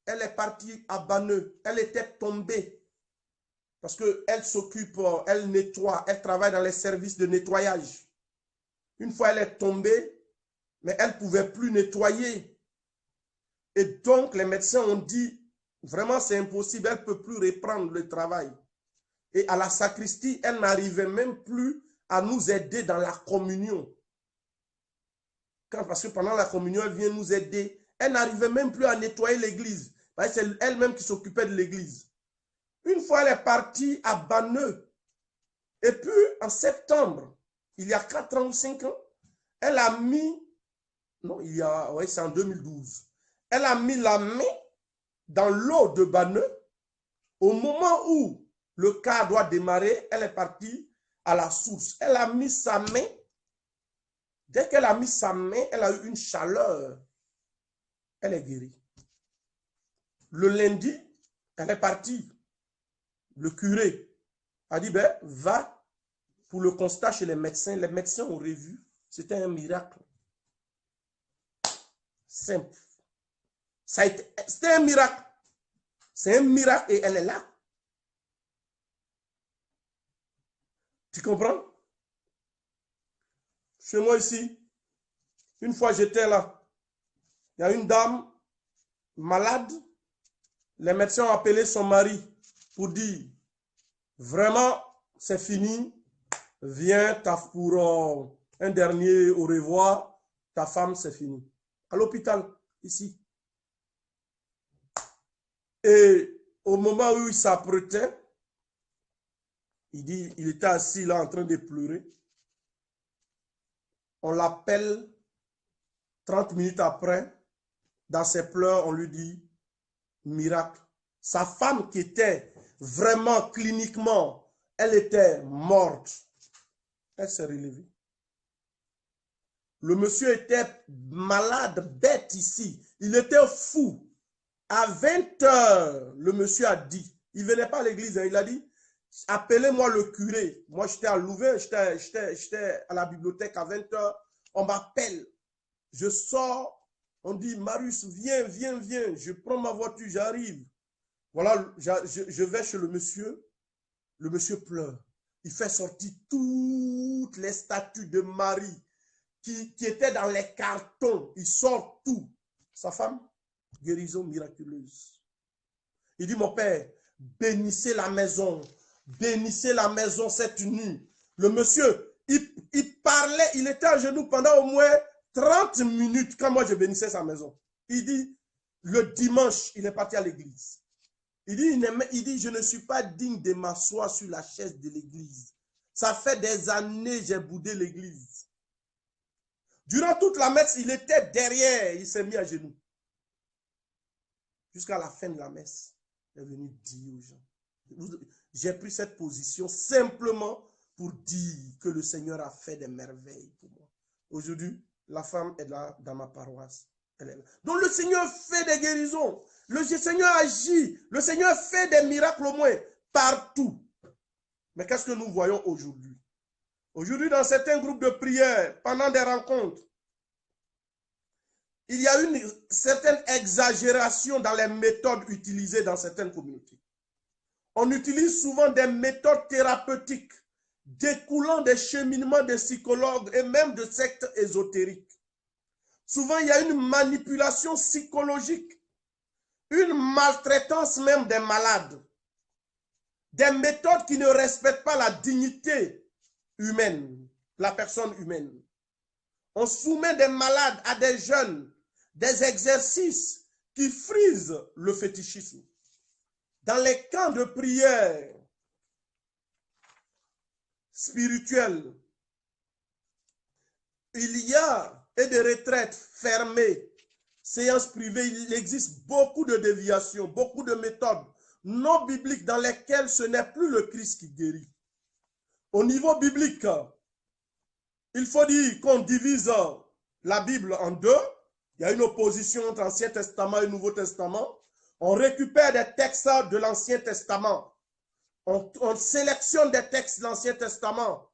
Elle est partie à Banneux. Elle était tombée. Parce qu'elle s'occupe, elle nettoie, elle travaille dans les services de nettoyage. Une fois, elle est tombée, mais elle ne pouvait plus nettoyer. Et donc, les médecins ont dit, vraiment, c'est impossible, elle ne peut plus reprendre le travail. Et à la sacristie, elle n'arrivait même plus à nous aider dans la communion. Parce que pendant la communion, elle vient nous aider. Elle n'arrivait même plus à nettoyer l'église. C'est elle-même qui s'occupait de l'église. Une fois, elle est partie à Banneux. Et puis, en septembre, il y a 4 ans ou 5 ans, elle a mis, non, c'est en 2012, elle a mis la main dans l'eau de Banneux. Au moment où le cas doit démarrer, elle est partie à la source. Elle a mis sa main. Dès qu'elle a mis sa main, elle a eu une chaleur. Elle est guérie. Le lundi, elle est partie. Le curé a dit, ben, va pour le constat chez les médecins. Les médecins ont revu. C'était un miracle. Simple. C'était un miracle. C'est un miracle et elle est là. Tu comprends? Chez moi ici, une fois j'étais là, il y a une dame malade. Les médecins ont appelé son mari pour dire, vraiment, c'est fini. Viens pour un dernier au revoir. Ta femme, c'est fini. À l'hôpital, ici. Et au moment où il s'apprêtait, il était assis là en train de pleurer. On l'appelle 30 minutes après. Dans ses pleurs, on lui dit, miracle. Sa femme qui était vraiment cliniquement, elle était morte. Elle s'est relevée. Le monsieur était malade, bête ici. Il était fou. À 20 h, le monsieur a dit, il ne venait pas à l'église, il a dit, appelez-moi le curé. Moi, j'étais à Louvain, j'étais à la bibliothèque à 20 h. On m'appelle. Je sors. On dit, Marius, viens, viens, viens. Je prends ma voiture, j'arrive. Voilà, je vais chez le monsieur. Le monsieur pleure. Il fait sortir toutes les statues de Marie qui étaient dans les cartons. Il sort tout. Sa femme, guérison miraculeuse. Il dit, mon père, bénissez la maison cette nuit. Le monsieur, il parlait, il était à genoux pendant au moins 30 minutes quand moi je bénissais sa maison. Il dit, le dimanche, il est parti à l'église. Il dit, je ne suis pas digne de m'asseoir sur la chaise de l'église. Ça fait des années que j'ai boudé l'église. Durant toute la messe, il était derrière, il s'est mis à genoux. jusqu'à la fin de la messe, elle est venue dire aux gens. J'ai pris cette position simplement pour dire que le Seigneur a fait des merveilles pour moi. Aujourd'hui, la femme est là dans ma paroisse. Elle est là. Donc le Seigneur fait des guérisons. Le Seigneur agit. Le Seigneur fait des miracles au moins partout. Mais qu'est-ce que nous voyons aujourd'hui? Aujourd'hui, dans certains groupes de prière, pendant des rencontres, il y a une certaine exagération dans les méthodes utilisées dans certaines communautés. On utilise souvent des méthodes thérapeutiques découlant des cheminements des psychologues et même de sectes ésotériques. Souvent, il y a une manipulation psychologique, une maltraitance même des malades, des méthodes qui ne respectent pas la dignité humaine, la personne humaine. On soumet des malades à des jeunes, des exercices qui frisent le fétichisme. Dans les camps de prière spirituels, il y a des retraites fermées, séances privées, il existe beaucoup de déviations, beaucoup de méthodes non bibliques dans lesquelles ce n'est plus le Christ qui guérit. Au niveau biblique, il faut dire qu'on divise la Bible en deux. Il y a une opposition entre Ancien Testament et Nouveau Testament. On récupère des textes de l'Ancien Testament. On sélectionne des textes de l'Ancien Testament.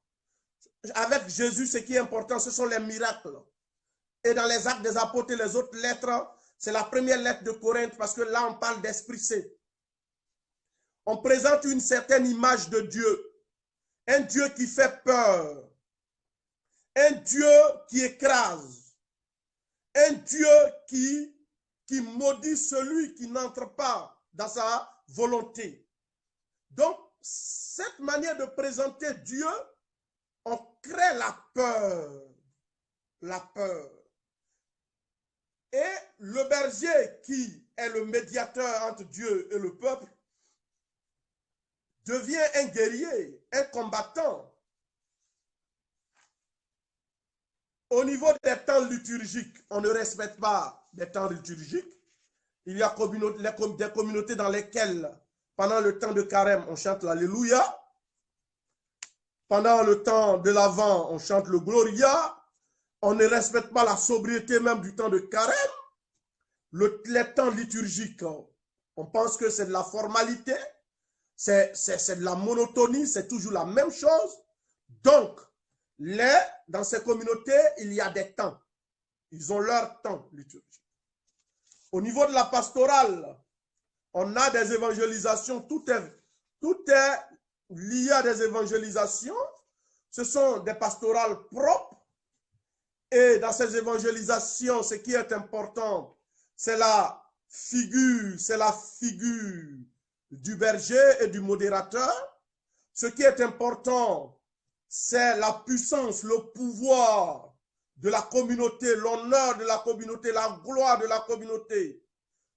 Avec Jésus, ce qui est important, ce sont les miracles. Et dans les Actes des Apôtres et les autres lettres, c'est la première lettre de Corinthe parce que là, on parle d'Esprit Saint. On présente une certaine image de Dieu. Un Dieu qui fait peur. Un Dieu qui écrase. Un Dieu qui maudit celui qui n'entre pas dans sa volonté. Donc, cette manière de présenter Dieu, on crée la peur. La peur. Et le berger qui est le médiateur entre Dieu et le peuple devient un guerrier, un combattant. Au niveau des temps liturgiques, on ne respecte pas les temps liturgiques. Il y a des communautés dans lesquelles, pendant le temps de carême, on chante l'Alléluia. Pendant le temps de l'Avent, on chante le Gloria. On ne respecte pas la sobriété même du temps de carême. Les temps liturgiques, on pense que c'est de la formalité, c'est de la monotonie, c'est toujours la même chose. Donc, dans ces communautés, il y a des temps. Ils ont leur temps liturgique. Au niveau de la pastorale, on a des évangélisations, tout est lié à des évangélisations. Ce sont des pastorales propres. Et dans ces évangélisations, ce qui est important, c'est la figure du berger et du modérateur. Ce qui est important, c'est la puissance, le pouvoir de la communauté, l'honneur de la communauté, la gloire de la communauté.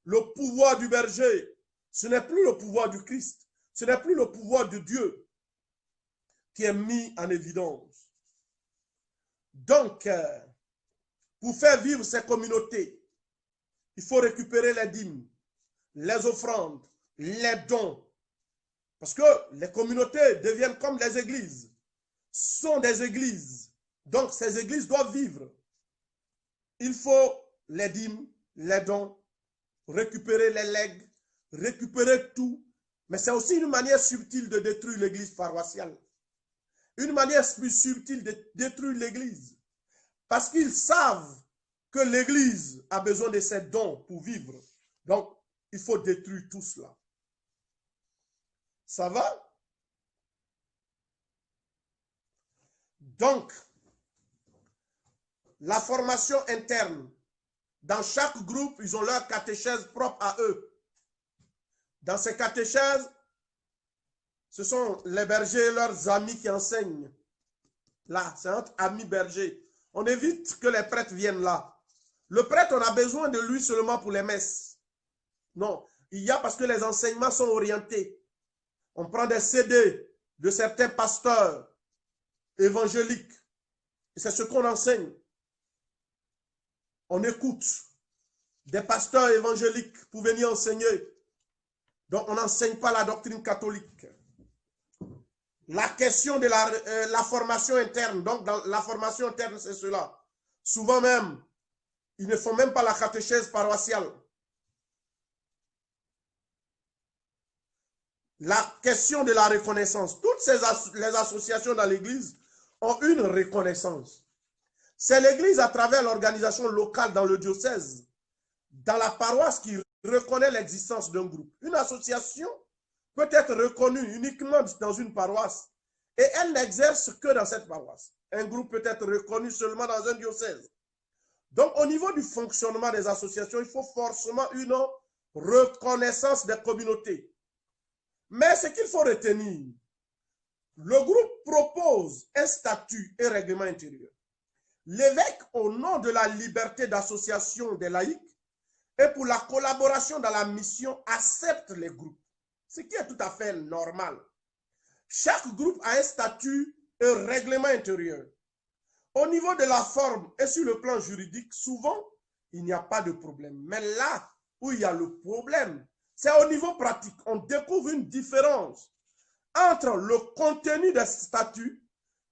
Le pouvoir du berger, ce n'est plus le pouvoir du Christ, ce n'est plus le pouvoir de Dieu qui est mis en évidence. Donc, pour faire vivre ces communautés, il faut récupérer les dîmes, les offrandes, les dons. Parce que les communautés deviennent comme les églises. Sont des églises. Donc, ces églises doivent vivre. Il faut les dîmes, les dons, récupérer les legs, récupérer tout. Mais c'est aussi une manière subtile de détruire l'église paroissiale. Une manière plus subtile de détruire l'église. Parce qu'ils savent que l'église a besoin de ces dons pour vivre. Donc, il faut détruire tout cela. Ça va? Donc, la formation interne. Dans chaque groupe, ils ont leur catéchèse propre à eux. Dans ces catéchèses, ce sont les bergers et leurs amis qui enseignent. Là, c'est entre amis bergers. On évite que les prêtres viennent là. Le prêtre, on a besoin de lui seulement pour les messes. Non, il y a parce que les enseignements sont orientés. On prend des CD de certains pasteurs évangéliques. Et c'est ce qu'on enseigne. On écoute. des pasteurs évangéliques pour venir enseigner. Donc, on n'enseigne pas la doctrine catholique. La question de la formation interne, donc dans la formation interne, c'est cela. Souvent même, ils ne font même pas la catéchèse paroissiale. La question de la reconnaissance. Toutes les associations dans l'Église ont une reconnaissance. C'est l'Église à travers l'organisation locale dans le diocèse, dans la paroisse qui reconnaît l'existence d'un groupe. Une association peut être reconnue uniquement dans une paroisse et elle n'exerce que dans cette paroisse. Un groupe peut être reconnu seulement dans un diocèse. Donc, au niveau du fonctionnement des associations, il faut forcément une reconnaissance des communautés. Mais ce qu'il faut retenir, le groupe propose un statut et règlement intérieur. L'évêque, au nom de la liberté d'association des laïcs et pour la collaboration dans la mission, accepte les groupes, ce qui est tout à fait normal. Chaque groupe a un statut et un règlement intérieur. Au niveau de la forme et sur le plan juridique, souvent, il n'y a pas de problème. Mais là où il y a le problème, c'est au niveau pratique. On découvre une différence entre le contenu des statuts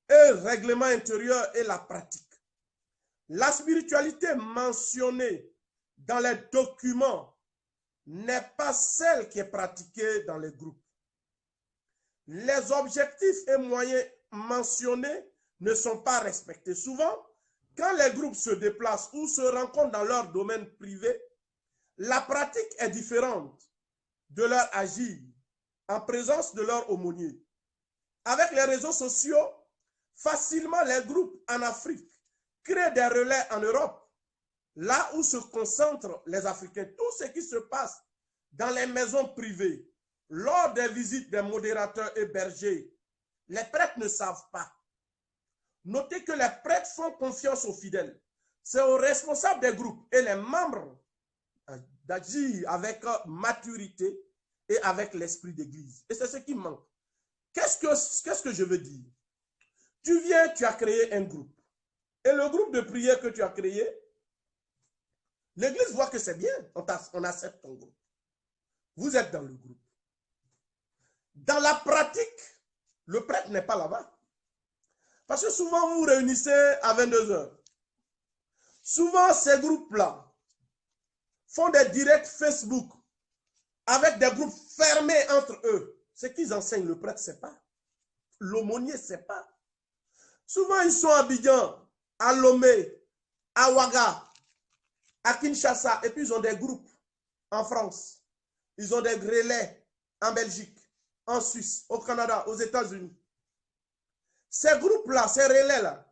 et le règlement intérieur et la pratique. La spiritualité mentionnée dans les documents n'est pas celle qui est pratiquée dans les groupes. Les objectifs et moyens mentionnés ne sont pas respectés. Souvent, quand les groupes se déplacent ou se rencontrent dans leur domaine privé, la pratique est différente de leur agir en présence de leur aumônier. Avec les réseaux sociaux, facilement les groupes en Afrique créent des relais en Europe, là où se concentrent les Africains. Tout ce qui se passe dans les maisons privées, lors des visites des modérateurs et bergers, les prêtres ne savent pas. Notez que les prêtres font confiance aux fidèles. C'est aux responsables des groupes et les membres d'agir avec maturité et avec l'esprit d'église. Et c'est ce qui manque. Qu'est-ce que je veux dire? Tu viens, tu as créé un groupe. Et le groupe de prière que tu as créé, l'église voit que c'est bien. On accepte ton groupe. Vous êtes dans le groupe. Dans la pratique, le prêtre n'est pas là-bas. Parce que souvent, vous vous réunissez à 22 h. Souvent, ces groupes-là font des directs Facebook avec des groupes fermés entre eux. Ce qu'ils enseignent, le prêtre ne sait pas. L'aumônier ne sait pas. Souvent, ils sont à Abidjan, à Lomé, à Ouaga, à Kinshasa, et puis ils ont des groupes en France. Ils ont des relais en Belgique, en Suisse, au Canada, aux États-Unis. Ces groupes-là, ces relais-là,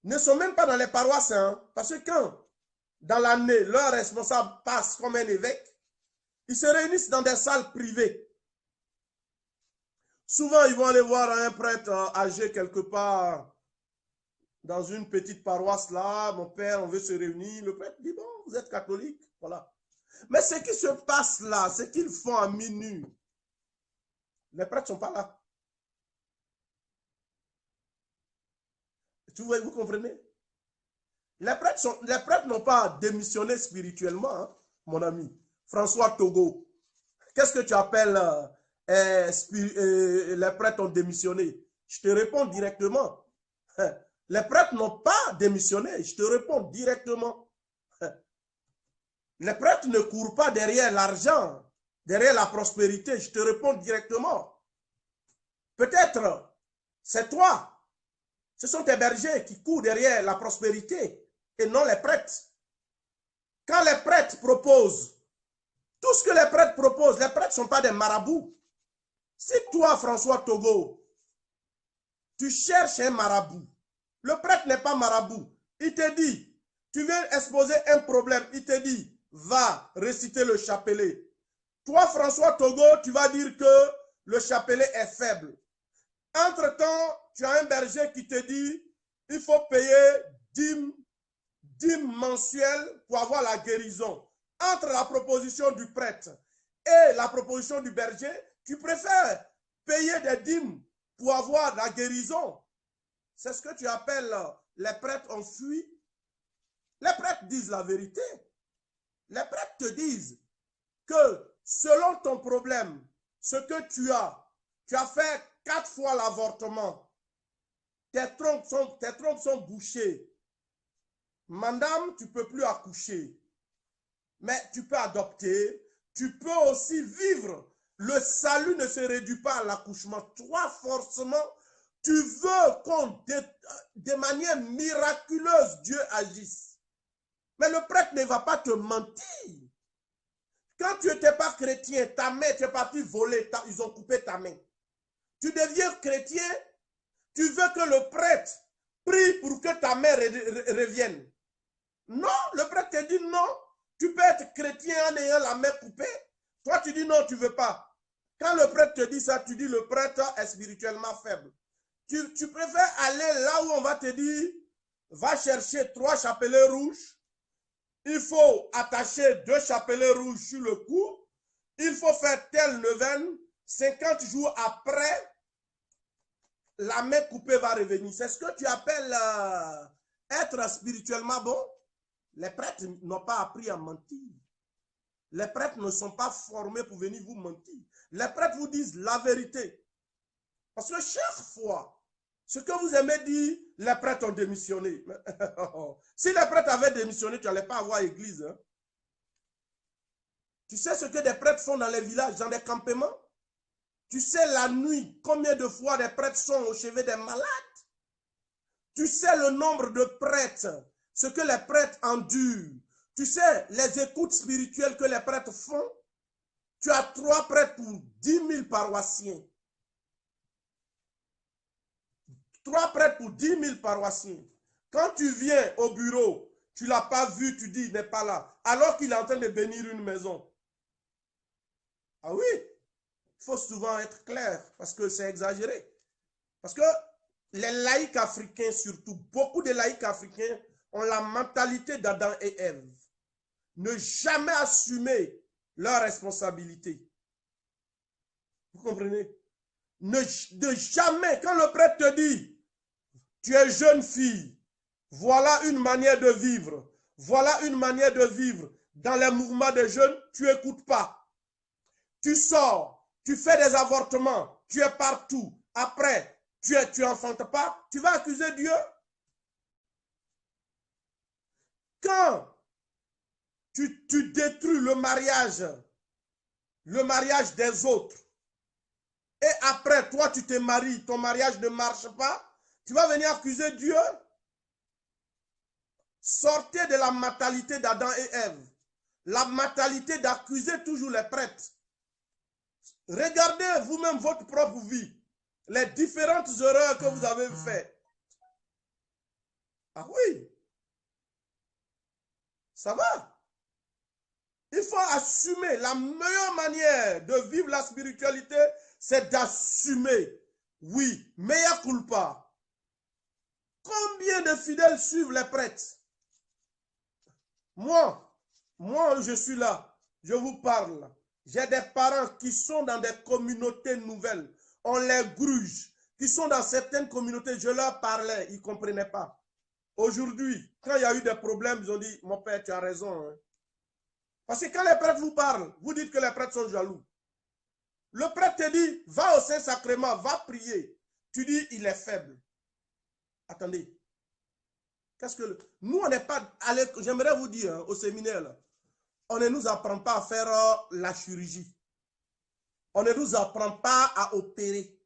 ne sont même pas dans les paroisses, hein, parce que quand, dans l'année, leur responsable passe comme un évêque, ils se réunissent dans des salles privées. Souvent, ils vont aller voir un prêtre âgé quelque part dans une petite paroisse là. Mon père, on veut se réunir. Le prêtre dit, bon, vous êtes catholique, voilà. Mais ce qui se passe là, ce qu'ils font à minuit, les prêtres ne sont pas là. Vous comprenez? Les prêtres n'ont pas démissionné spirituellement, hein, mon ami. François Togo, qu'est-ce que tu appelles les prêtres ont démissionné? Je te réponds directement. Les prêtres n'ont pas démissionné. Je te réponds directement. Les prêtres ne courent pas derrière l'argent, derrière la prospérité. Je te réponds directement. Peut-être, c'est toi. Ce sont tes bergers qui courent derrière la prospérité et non les prêtres. Quand les prêtres proposent, tout ce que les prêtres proposent, les prêtres ne sont pas des marabouts. Si toi, François Togo, tu cherches un marabout, le prêtre n'est pas marabout. Il te dit, tu viens exposer un problème, il te dit, va réciter le chapelet. Toi, François Togo, tu vas dire que le chapelet est faible. Entre-temps, tu as un berger qui te dit, il faut payer 10 mensuels pour avoir la guérison. Entre la proposition du prêtre et la proposition du berger, tu préfères payer des dîmes pour avoir la guérison. C'est ce que tu appelles les prêtres ont fui. Les prêtres disent la vérité. Les prêtres te disent que selon ton problème, ce que tu as fait 4 fois l'avortement, tes trompes sont bouchées. Madame, tu ne peux plus accoucher. Mais tu peux adopter, tu peux aussi vivre. Le salut ne se réduit pas à l'accouchement. Toi, forcément, tu veux qu'on, de manière miraculeuse, Dieu agisse. Mais le prêtre ne va pas te mentir. Quand tu n'étais pas chrétien, ta main, tu es parti voler, ils ont coupé ta main. Tu deviens chrétien, tu veux que le prêtre prie pour que ta main revienne. Non, le prêtre te dit non. Tu peux être chrétien en ayant la main coupée. Toi, tu dis non, tu ne veux pas. Quand le prêtre te dit ça, tu dis le prêtre est spirituellement faible. Tu préfères aller là où on va te dire, va chercher 3 chapelets rouges. Il faut attacher 2 chapelets rouges sur le cou. Il faut faire telle neuvaine. 50 jours après, la main coupée va revenir. C'est ce que tu appelles être spirituellement bon. Les prêtres n'ont pas appris à mentir. Les prêtres ne sont pas formés pour venir vous mentir. Les prêtres vous disent la vérité. Parce que chaque fois, ce que vous aimez dire, les prêtres ont démissionné. Si les prêtres avaient démissionné, tu n'allais pas avoir église. Hein? Tu sais ce que des prêtres font dans les villages, dans des campements? Tu sais la nuit, combien de fois des prêtres sont au chevet des malades? Tu sais le nombre de prêtres, ce que les prêtres endurent. Tu sais les écoutes spirituelles que les prêtres font. Tu as 3 prêtres pour 10 000 paroissiens. 3 prêtres pour 10 000 paroissiens. Quand tu viens au bureau, tu ne l'as pas vu, tu dis, il n'est pas là. Alors qu'il est en train de bénir une maison. Ah oui, il faut souvent être clair parce que c'est exagéré. Parce que les laïcs africains, surtout, beaucoup de laïcs africains ont la mentalité d'Adam et Ève. Ne jamais assumer leurs responsabilités. Vous comprenez? Ne jamais, quand le prêtre te dit, tu es jeune fille, voilà une manière de vivre, voilà une manière de vivre. Dans les mouvements des jeunes, tu n'écoutes pas. Tu sors, tu fais des avortements, tu es partout. Après, tu n'enfantes pas, tu vas accuser Dieu. Quand tu détruis le mariage des autres, et après, toi, tu te maries, ton mariage ne marche pas, tu vas venir accuser Dieu. Sortez de la mentalité d'Adam et Ève. La mentalité d'accuser toujours les prêtres. Regardez vous-même votre propre vie. Les différentes erreurs que vous avez faites. Ah oui. Ça va. Il faut assumer. La meilleure manière de vivre la spiritualité, c'est d'assumer. Oui, mea culpa. Combien de fidèles suivent les prêtres? Moi, je suis là. Je vous parle. J'ai des parents qui sont dans des communautés nouvelles. On les gruge. Qui sont dans certaines communautés. Je leur parlais. Ils ne comprenaient pas. Aujourd'hui, quand il y a eu des problèmes, ils ont dit, mon père, tu as raison. Hein. Parce que quand les prêtres vous parlent, vous dites que les prêtres sont jaloux. Le prêtre te dit, va au Saint-Sacrement, va prier. Tu dis, il est faible. Attendez. Qu'est-ce que... Nous, on n'est pas... J'aimerais vous dire, hein, au séminaire, là, on ne nous apprend pas à faire la chirurgie. On ne nous apprend pas à opérer.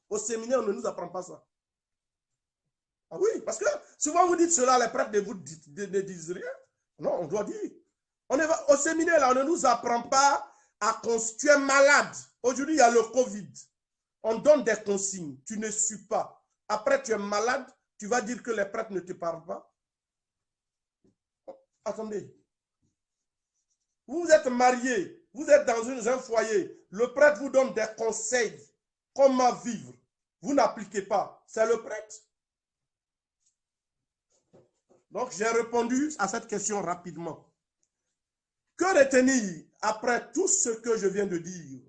Au séminaire, on ne nous apprend pas ça. Ah oui, parce que souvent vous dites cela, les prêtres ne disent rien. Non, on doit dire. Au séminaire, là, on ne nous apprend pas à... Tu es malade. Aujourd'hui, il y a le Covid. On donne des consignes. Tu ne suis pas. Après, tu es malade. Tu vas dire que les prêtres ne te parlent pas. Attendez. Vous êtes marié. Vous êtes dans un foyer. Le prêtre vous donne des conseils. Comment vivre. Vous n'appliquez pas. C'est le prêtre. Donc, j'ai répondu à cette question rapidement. Que retenir après tout ce que je viens de dire?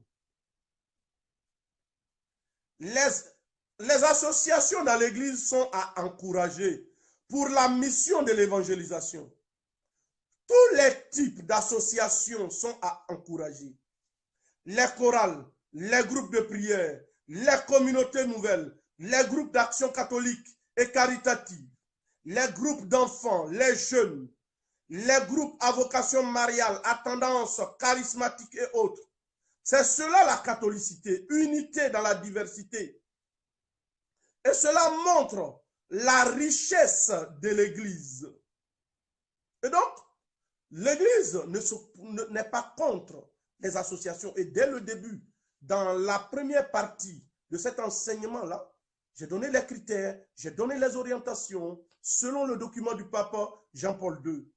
Les associations dans l'Église sont à encourager pour la mission de l'évangélisation. Tous les types d'associations sont à encourager. Les chorales, les groupes de prière, les communautés nouvelles, les groupes d'action catholique et caritative, les groupes d'enfants, les jeunes, les groupes à vocation mariale, à tendance charismatique et autres. C'est cela la catholicité, unité dans la diversité. Et cela montre la richesse de l'Église. Et donc, l'Église n'est pas contre les associations. Et dès le début, dans la première partie de cet enseignement-là, j'ai donné les critères, j'ai donné les orientations selon le document du pape Jean-Paul II.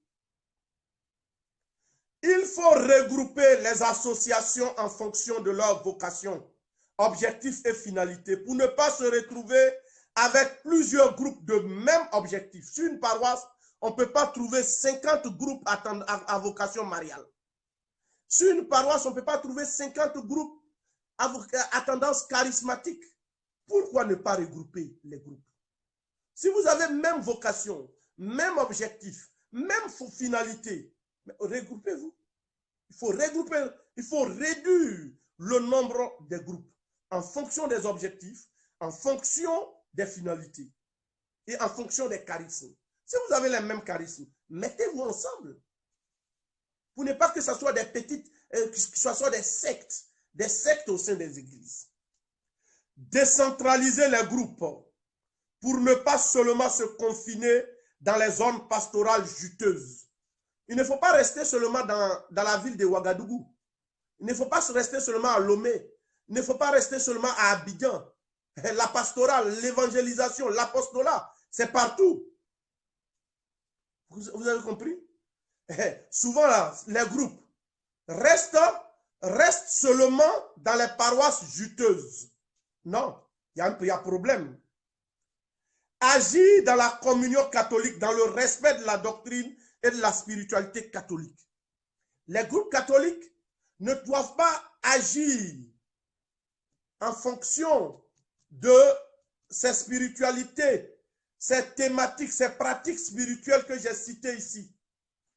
Il faut regrouper les associations en fonction de leur vocation, objectifs et finalités pour ne pas se retrouver avec plusieurs groupes de même objectif. Sur une paroisse, on ne peut pas trouver 50 groupes à vocation mariale. Sur une paroisse, on ne peut pas trouver 50 groupes à tendance charismatique. Pourquoi ne pas regrouper les groupes? Si vous avez même vocation, même objectif, même finalité, regroupez-vous. Il faut regrouper, il faut réduire le nombre des groupes en fonction des objectifs, en fonction des finalités et en fonction des charismes. Si vous avez les mêmes charismes, mettez-vous ensemble. Pour ne pas que ce soit des petites, que ce soit des sectes au sein des églises. Décentraliser les groupes pour ne pas seulement se confiner dans les zones pastorales juteuses. Il ne faut pas rester seulement dans la ville de Ouagadougou. Il ne faut pas rester seulement à Lomé. Il ne faut pas rester seulement à Abidjan. La pastorale, l'évangélisation, l'apostolat, c'est partout. Vous avez compris? Souvent, là, les groupes restent seulement dans les paroisses juteuses. Non, il y a problème. Agir dans la communion catholique, dans le respect de la doctrine et de la spiritualité catholique. Les groupes catholiques ne doivent pas agir en fonction de ces spiritualités, ces thématiques, ces pratiques spirituelles que j'ai citées ici.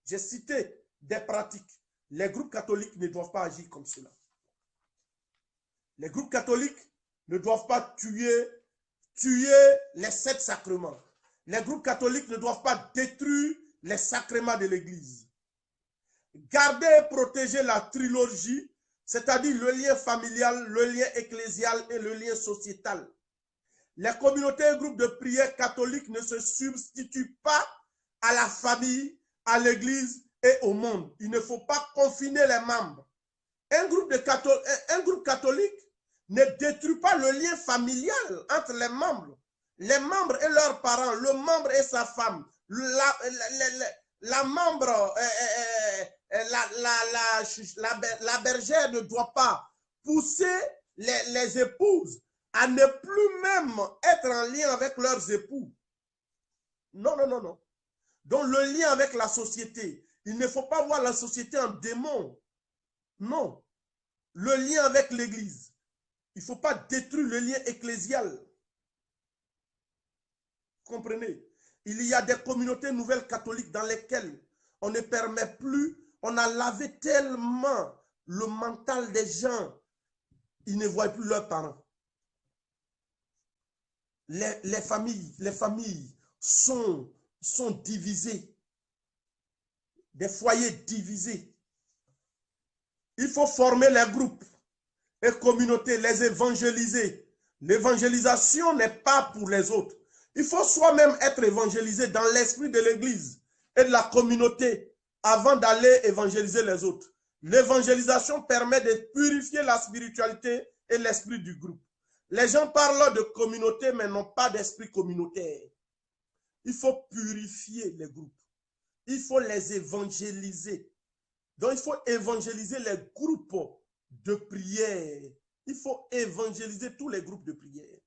J'ai cité des pratiques. Les groupes catholiques ne doivent pas agir comme cela. Les groupes catholiques ne doivent pas tuer les 7 sacrements. Les groupes catholiques ne doivent pas détruire les sacrements de l'Église. Garder et protéger la trilogie, c'est-à-dire le lien familial, le lien ecclésial et le lien sociétal. Les communautés et groupes de prière catholiques ne se substituent pas à la famille, à l'Église et au monde. Il ne faut pas confiner les membres. Un groupe catholique ne détruit pas le lien familial entre les membres et leurs parents, le membre et sa femme, la bergère ne doit pas pousser les épouses à ne plus même être en lien avec leurs époux. Non, non, non, non. Donc le lien avec la société, il ne faut pas voir la société en démon. Non. Le lien avec l'Église, il ne faut pas détruire le lien ecclésial. Vous comprenez? Il y a des communautés nouvelles catholiques dans lesquelles on ne permet plus, on a lavé tellement le mental des gens, ils ne voient plus leurs parents. Les familles sont divisées, des foyers divisés. Il faut former les groupes et communautés, les évangéliser. L'évangélisation n'est pas pour les autres. Il faut soi-même être évangélisé dans l'esprit de l'Église et de la communauté avant d'aller évangéliser les autres. L'évangélisation permet de purifier la spiritualité et l'esprit du groupe. Les gens parlent de communauté mais n'ont pas d'esprit communautaire. Il faut purifier les groupes. Il faut les évangéliser. Donc, il faut évangéliser les groupes de prière. Il faut évangéliser tous les groupes de prière.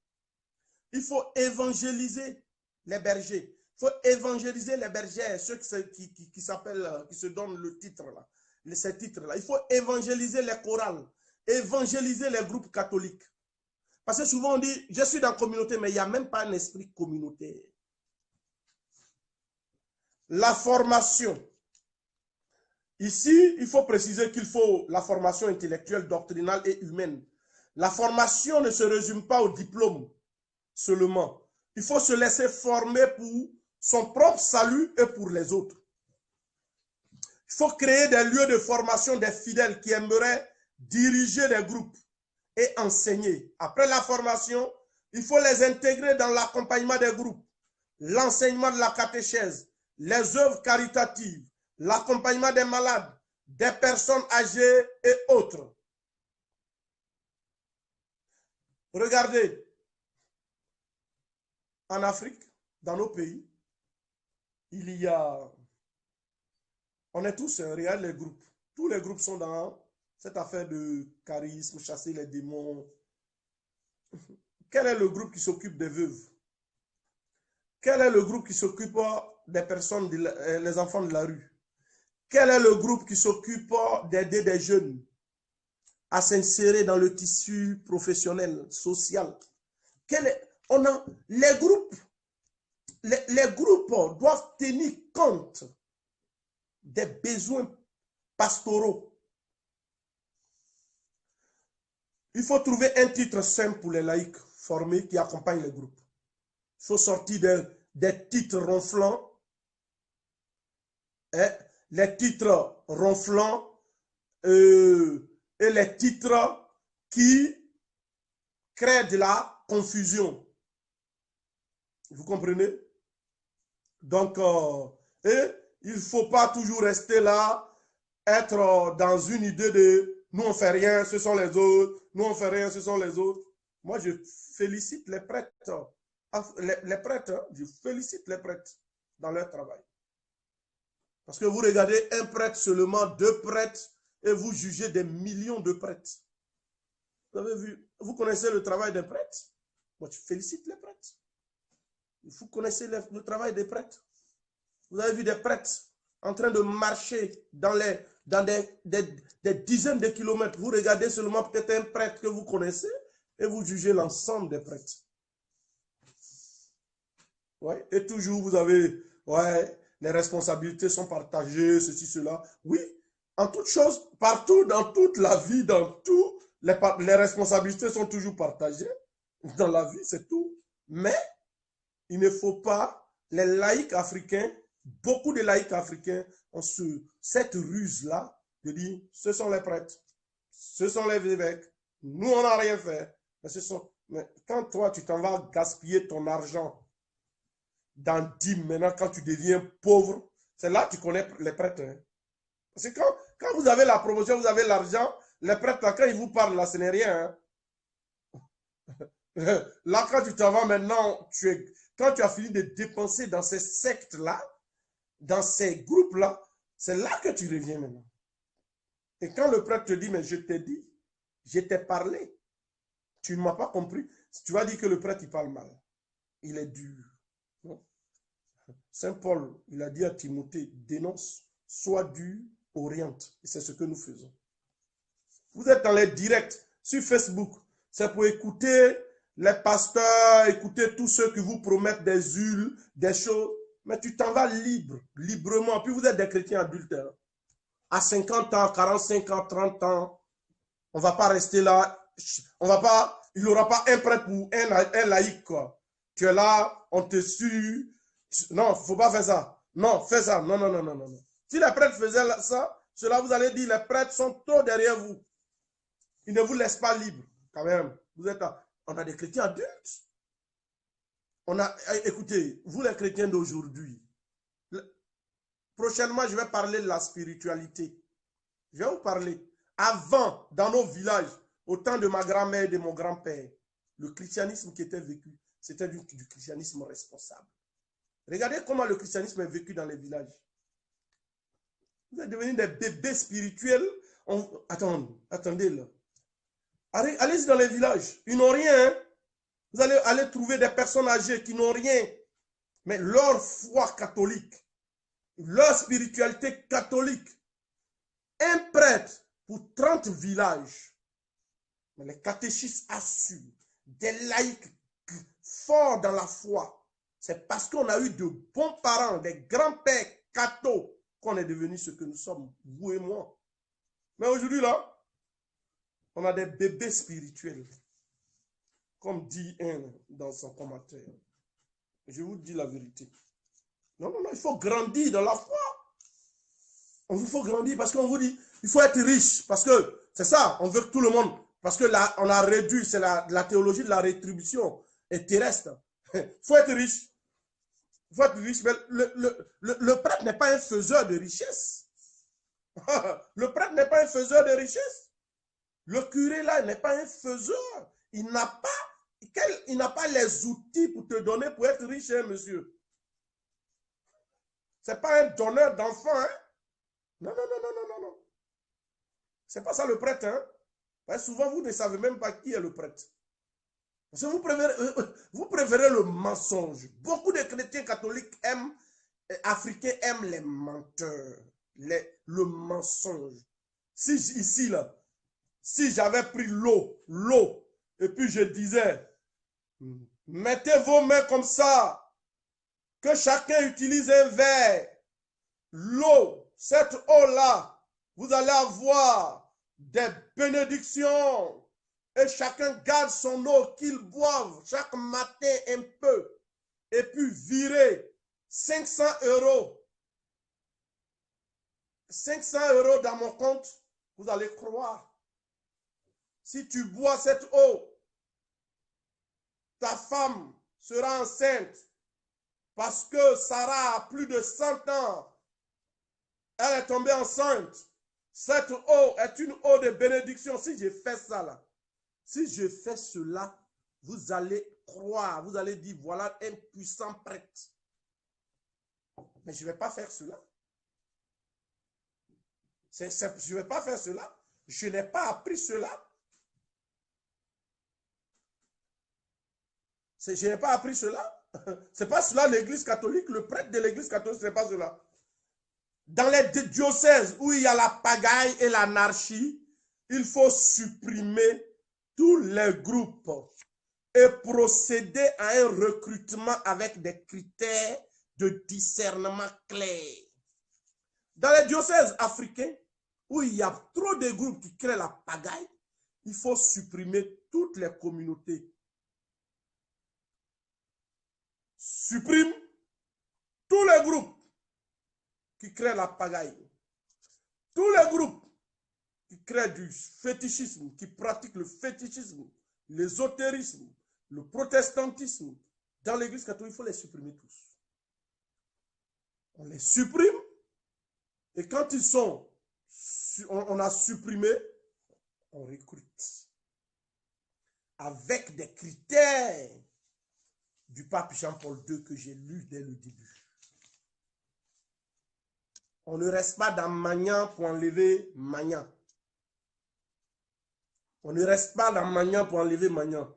Il faut évangéliser les bergers. Il faut évangéliser les bergères, ceux qui se donnent le titre là, ces titres-là. Il faut évangéliser les chorales, évangéliser les groupes catholiques. Parce que souvent on dit, je suis dans la communauté, mais il n'y a même pas un esprit communautaire. La formation. Ici, il faut préciser qu'il faut la formation intellectuelle, doctrinale et humaine. La formation ne se résume pas au diplôme seulement. Il faut se laisser former pour son propre salut et pour les autres. Il faut créer des lieux de formation des fidèles qui aimeraient diriger des groupes et enseigner. Après la formation, il faut les intégrer dans l'accompagnement des groupes, l'enseignement de la catéchèse, les œuvres caritatives, l'accompagnement des malades, des personnes âgées et autres. Regardez, en Afrique, dans nos pays, il y a, on est tous, regarde les groupes, tous les groupes sont dans cette affaire de charisme, chasser les démons. Quel est le groupe qui s'occupe des veuves? Quel est le groupe qui s'occupe des personnes, les enfants de la rue? Quel est le groupe qui s'occupe d'aider des jeunes à s'insérer dans le tissu professionnel, social? Les groupes doivent tenir compte des besoins pastoraux. Il faut trouver un titre simple pour les laïcs formés qui accompagnent les groupes. Il faut sortir des titres ronflants. Les titres ronflants et les titres qui créent de la confusion. Vous comprenez? Donc, il ne faut pas toujours rester là, être dans une idée de nous on ne fait rien, ce sont les autres, nous on ne fait rien, ce sont les autres. Moi, je félicite les prêtres. Les prêtres, je félicite les prêtres dans leur travail. Parce que vous regardez un prêtre seulement, 2 prêtres, et vous jugez des millions de prêtres. Vous avez vu, vous connaissez le travail des prêtres? Moi, je félicite les prêtres. Vous connaissez le travail des prêtres. Vous avez vu des prêtres en train de marcher dans des dizaines de kilomètres. Vous regardez seulement peut-être un prêtre que vous connaissez et vous jugez l'ensemble des prêtres. Ouais. Et toujours vous avez, ouais, les responsabilités sont partagées, ceci, cela. Oui, en toute chose, partout, dans toute la vie, dans tout, les responsabilités sont toujours partagées. Dans la vie, c'est tout. Mais il ne faut pas, les laïcs africains, beaucoup de laïcs africains ont cette ruse-là de dire, ce sont les prêtres, ce sont les évêques, nous on n'a rien fait. Mais quand toi tu t'en vas gaspiller ton argent dans dîmes, maintenant quand tu deviens pauvre, c'est là que tu connais les prêtres. Hein. Parce que quand vous avez la promotion, vous avez l'argent, les prêtres, là, quand ils vous parlent, là, ce n'est rien. Hein. Là, quand tu t'en vas maintenant, quand tu as fini de dépenser dans ces sectes-là, dans ces groupes-là, c'est là que tu reviens maintenant. Et quand le prêtre te dit, mais je t'ai dit, je t'ai parlé, tu ne m'as pas compris, tu vas dire que le prêtre, il parle mal. Il est dur. Saint Paul, il a dit à Timothée, dénonce, sois dur, oriente. Et c'est ce que nous faisons. Vous êtes dans les directs sur Facebook. C'est pour écouter les pasteurs, écouter tous ceux qui vous promettent des huiles, des choses. Mais tu t'en vas librement. Puis vous êtes des chrétiens adultes. Hein. À 50 ans, 45 ans, 30 ans, on ne va pas rester là. Il n'y aura pas un prêtre pour un laïc. Quoi. Tu es là, on te suit. Non, il ne faut pas faire ça. Non, fais ça. Non, non, non, non, non. Si les prêtres faisaient ça, cela vous allez dire, les prêtres sont trop derrière vous. Ils ne vous laissent pas libre. Quand même, vous êtes là. On a des chrétiens adultes. Écoutez, vous les chrétiens d'aujourd'hui, prochainement, je vais parler de la spiritualité. Je vais vous parler. Avant, dans nos villages, au temps de ma grand-mère et de mon grand-père, le christianisme qui était vécu, c'était du christianisme responsable. Regardez comment le christianisme est vécu dans les villages. Vous êtes devenus des bébés spirituels. Attendez là. Allez-y dans les villages. Ils n'ont rien. Hein? Vous allez aller trouver des personnes âgées qui n'ont rien. Mais leur foi catholique, leur spiritualité catholique, un prêtre pour 30 villages. Mais les catéchistes assurent des laïcs forts dans la foi. C'est parce qu'on a eu de bons parents, des grands-pères cathos qu'on est devenu ce que nous sommes, vous et moi. Mais aujourd'hui, là, on a des bébés spirituels, comme dit un dans son commentaire. Je vous dis la vérité. Non, non, non, il faut grandir dans la foi. Il faut grandir parce qu'on vous dit, il faut être riche. Parce que c'est ça, on veut que tout le monde. Parce que là, on a réduit, c'est la théologie de la rétribution et terrestre. Il faut être riche. Il faut être riche. Mais le prêtre n'est pas un faiseur de richesse. Le prêtre n'est pas un faiseur de richesse. Le curé là n'est pas un faiseur. Il n'a pas les outils pour te donner pour être riche, hein, monsieur. Ce n'est pas un donneur d'enfants. Hein? Non, non, non, non, non, non, non. Ce n'est pas ça le prêtre. Hein? Parce que souvent, vous ne savez même pas qui est le prêtre. Parce que vous préférez le mensonge. Beaucoup de chrétiens catholiques africains aiment les menteurs, le mensonge. Si ici, là, si j'avais pris l'eau, et puis je disais, mettez vos mains comme ça, que chacun utilise un verre, l'eau, cette eau-là, vous allez avoir des bénédictions. Et chacun garde son eau qu'il boive chaque matin un peu. Et puis virer 500 €. 500 € dans mon compte, vous allez croire. Si tu bois cette eau, ta femme sera enceinte parce que Sarah a plus de 100 ans. Elle est tombée enceinte. Cette eau est une eau de bénédiction. Si je fais ça là, si je fais cela, vous allez croire, vous allez dire, voilà un puissant prêtre. Mais je ne vais pas faire cela. Je ne vais pas faire cela. Je n'ai pas appris cela. Je n'ai pas appris cela. Ce n'est pas cela l'église catholique. Le prêtre de l'église catholique, ce n'est pas cela. Dans les diocèses où il y a la pagaille et l'anarchie, il faut supprimer tous les groupes et procéder à un recrutement avec des critères de discernement clairs. Dans les diocèses africains, où il y a trop de groupes qui créent la pagaille, il faut supprimer toutes les communautés. Supprime tous les groupes qui créent la pagaille. Tous les groupes qui créent du fétichisme, qui pratiquent le fétichisme, l'ésotérisme, le protestantisme, dans l'église catholique, il faut les supprimer tous. On les supprime et quand ils sont, on a supprimé, on recrute. Avec des critères du pape Jean-Paul II que j'ai lu dès le début. On ne reste pas dans Magnan pour enlever Magnan. On ne reste pas dans Magnan pour enlever Magnan.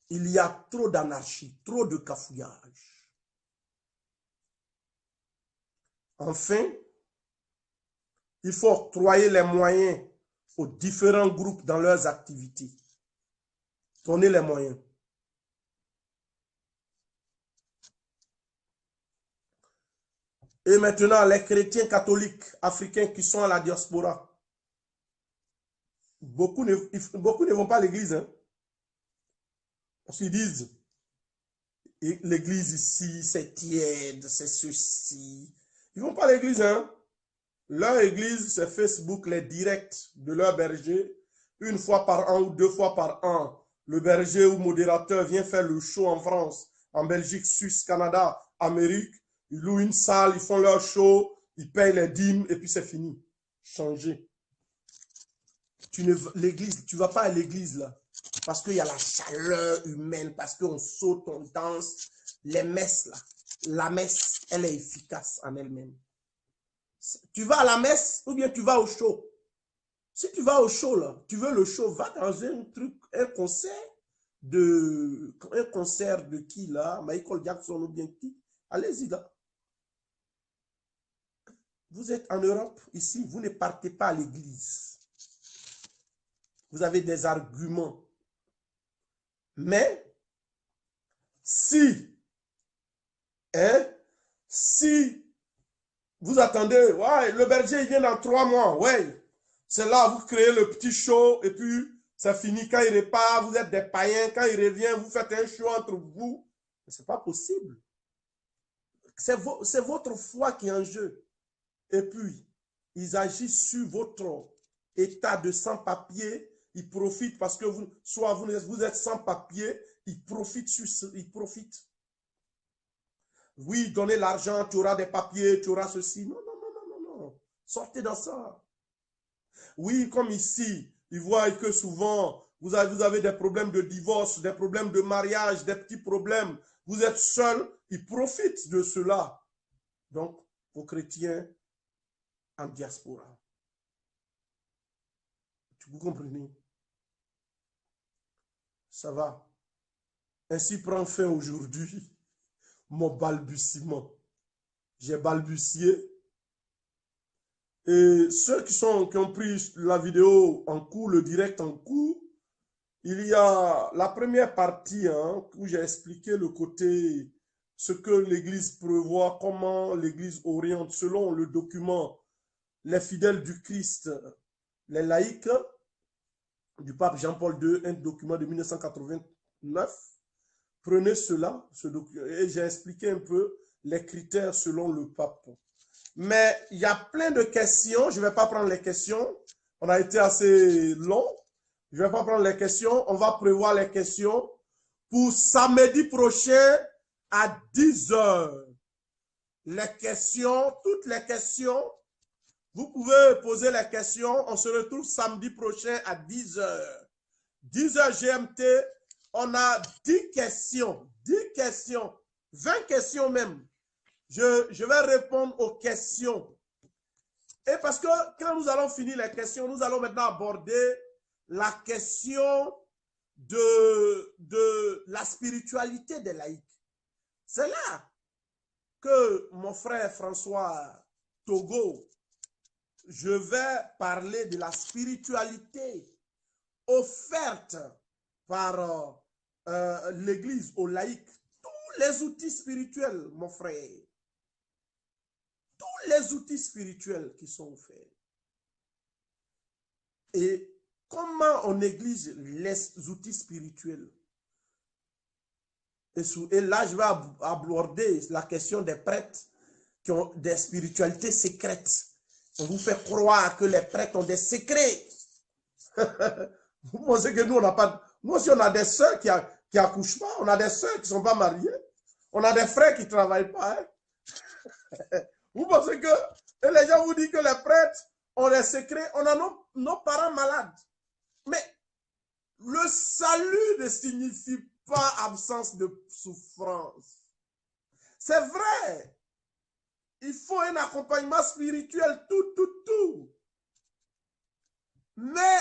Il y a trop d'anarchie, trop de cafouillage. Enfin, il faut octroyer les moyens aux différents groupes dans leurs activités. Donner les moyens. Et maintenant, les chrétiens catholiques africains qui sont à la diaspora, beaucoup ne vont pas à l'église. Hein? Parce qu'ils disent, l'église ici, c'est tiède, c'est ceci. Ils ne vont pas à l'église. Hein? Leur église, c'est Facebook, les directs de leur berger. Une fois par an ou 2 fois par an, le berger ou modérateur vient faire le show en France, en Belgique, Suisse, Canada, Amérique. Ils louent une salle, ils font leur show, ils payent les dîmes et puis c'est fini. Changer. L'église, tu ne vas pas à l'église là. Parce qu'il y a la chaleur humaine, parce qu'on saute, on danse. Les messes là, la messe, elle est efficace en elle-même. Tu vas à la messe ou bien tu vas au show. Si tu vas au show là, tu veux le show, va dans un concert de qui là, Michael Jackson ou bien qui. Allez-y là. Vous êtes en Europe, ici, vous ne partez pas à l'église. Vous avez des arguments. Mais, si Vous attendez, ouais, le berger il vient dans 3 mois, ouais. C'est là, vous créez le petit show et puis c'est fini. Quand il repart, vous êtes des païens. Quand il revient, vous faites un show entre vous. Ce n'est pas possible. C'est votre foi qui est en jeu. Et puis, ils agissent sur votre état de sans-papier. Ils profitent parce que soit vous êtes sans-papier, ils profitent sur ce, ils profitent. Oui, donnez l'argent, tu auras des papiers, tu auras ceci. Non, non, non, non, non, non. Sortez dans ça. Oui, comme ici, ils voient que souvent, vous avez des problèmes de divorce, des problèmes de mariage, des petits problèmes. Vous êtes seul, ils profitent de cela. Donc, aux chrétiens en diaspora. Vous comprenez? Ça va. Ainsi prend fin aujourd'hui mon balbutiement. J'ai balbutié. Et ceux qui ont pris la vidéo en cours, le direct en cours, il y a la première partie où j'ai expliqué le côté, ce que l'Église prévoit, comment l'Église oriente selon le document Les fidèles du Christ, les laïcs, du pape Jean-Paul II, un document de 1989. Prenez cela, ce document, et j'ai expliqué un peu les critères selon le pape. Mais il y a plein de questions, je ne vais pas prendre les questions, on a été assez long, je ne vais pas prendre les questions, on va prévoir les questions pour samedi prochain à 10 h. Les questions, toutes les questions, vous pouvez poser les questions, on se retrouve samedi prochain à 10 h. 10 h GMT, on a 10 questions, 20 questions même. Je vais répondre aux questions. Et parce que quand nous allons finir les questions, nous allons maintenant aborder la question de la spiritualité des laïcs. C'est là que mon frère François Togo, je vais parler de la spiritualité offerte par l'Église aux laïcs. Tous les outils spirituels, mon frère. Tous les outils spirituels qui sont offerts. Et comment on néglige les outils spirituels? Et là, je vais aborder la question des prêtres qui ont des spiritualités secrètes. On vous fait croire que les prêtres ont des secrets. Vous pensez que nous, on n'a pas... Nous aussi, on a des sœurs qui accouchent pas. On a des sœurs qui ne sont pas mariées. On a des frères qui ne travaillent pas. Hein? Vous pensez que... Et les gens vous disent que les prêtres ont des secrets. On a nos parents malades. Mais le salut ne signifie pas absence de souffrance. C'est vrai. Il faut un accompagnement spirituel, tout. Mais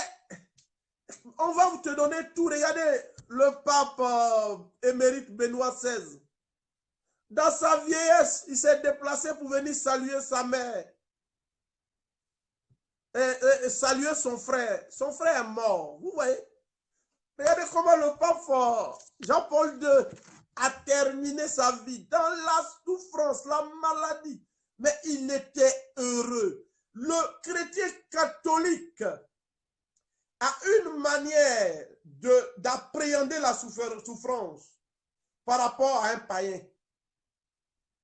on va te donner tout. Regardez le pape émérite Benoît XVI. Dans sa vieillesse, il s'est déplacé pour venir saluer sa mère. Et saluer son frère. Son frère est mort. Vous voyez? Regardez comment le pape Jean-Paul II a terminé sa vie dans la souffrance, la maladie. Mais il était heureux. Le chrétien catholique a une manière d'appréhender la souffrance par rapport à un païen.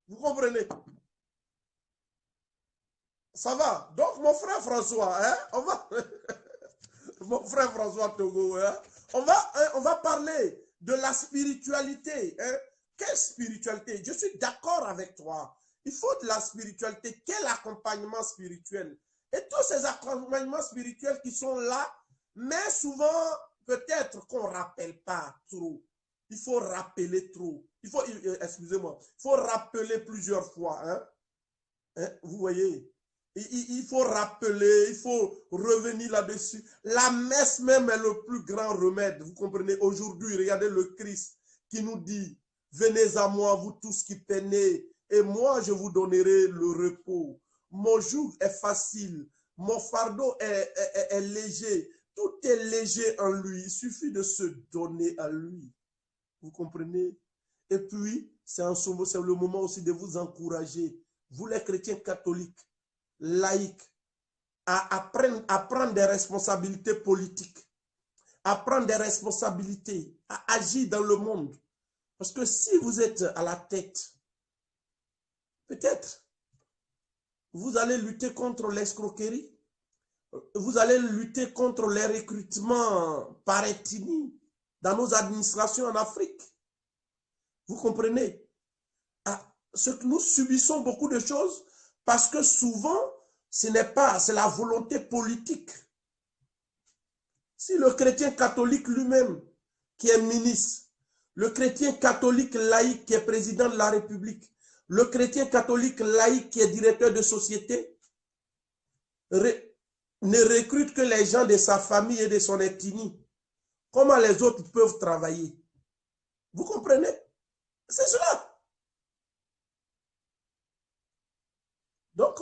Vous comprenez? Ça va? Donc, mon frère François, hein, mon frère François Togo, hein, on va parler de la spiritualité. Hein. Quelle spiritualité? Je suis d'accord avec toi. Il faut de la spiritualité. Quel accompagnement spirituel? Et tous ces accompagnements spirituels qui sont là, mais souvent, peut-être qu'on ne rappelle pas trop. Il faut rappeler trop. Il faut, excusez-moi, il faut rappeler plusieurs fois. Hein? Vous voyez? Il faut rappeler, il faut revenir là-dessus. La messe même est le plus grand remède. Vous comprenez? Aujourd'hui, regardez le Christ qui nous dit, venez à moi, vous tous qui peinez, et moi je vous donnerai le repos. Mon joug est facile, mon fardeau est léger. Tout est léger en lui. Il suffit de se donner à lui. Vous comprenez? Et puis, c'est le moment aussi de vous encourager. vous les chrétiens catholiques, laïcs, à prendre des responsabilités politiques, à prendre des responsabilités, à agir dans le monde. Parce que si vous êtes à la tête, peut-être, vous allez lutter contre l'escroquerie, vous allez lutter contre les recrutements par ethnie dans nos administrations en Afrique. Vous comprenez? Ce que nous subissons beaucoup de choses parce que souvent, c'est la volonté politique. Si le chrétien catholique lui-même, qui est ministre, le chrétien catholique laïque qui est président de la République, le chrétien catholique laïque qui est directeur de société, ne recrute que les gens de sa famille et de son ethnie, comment les autres peuvent travailler? Vous comprenez? C'est cela. Donc,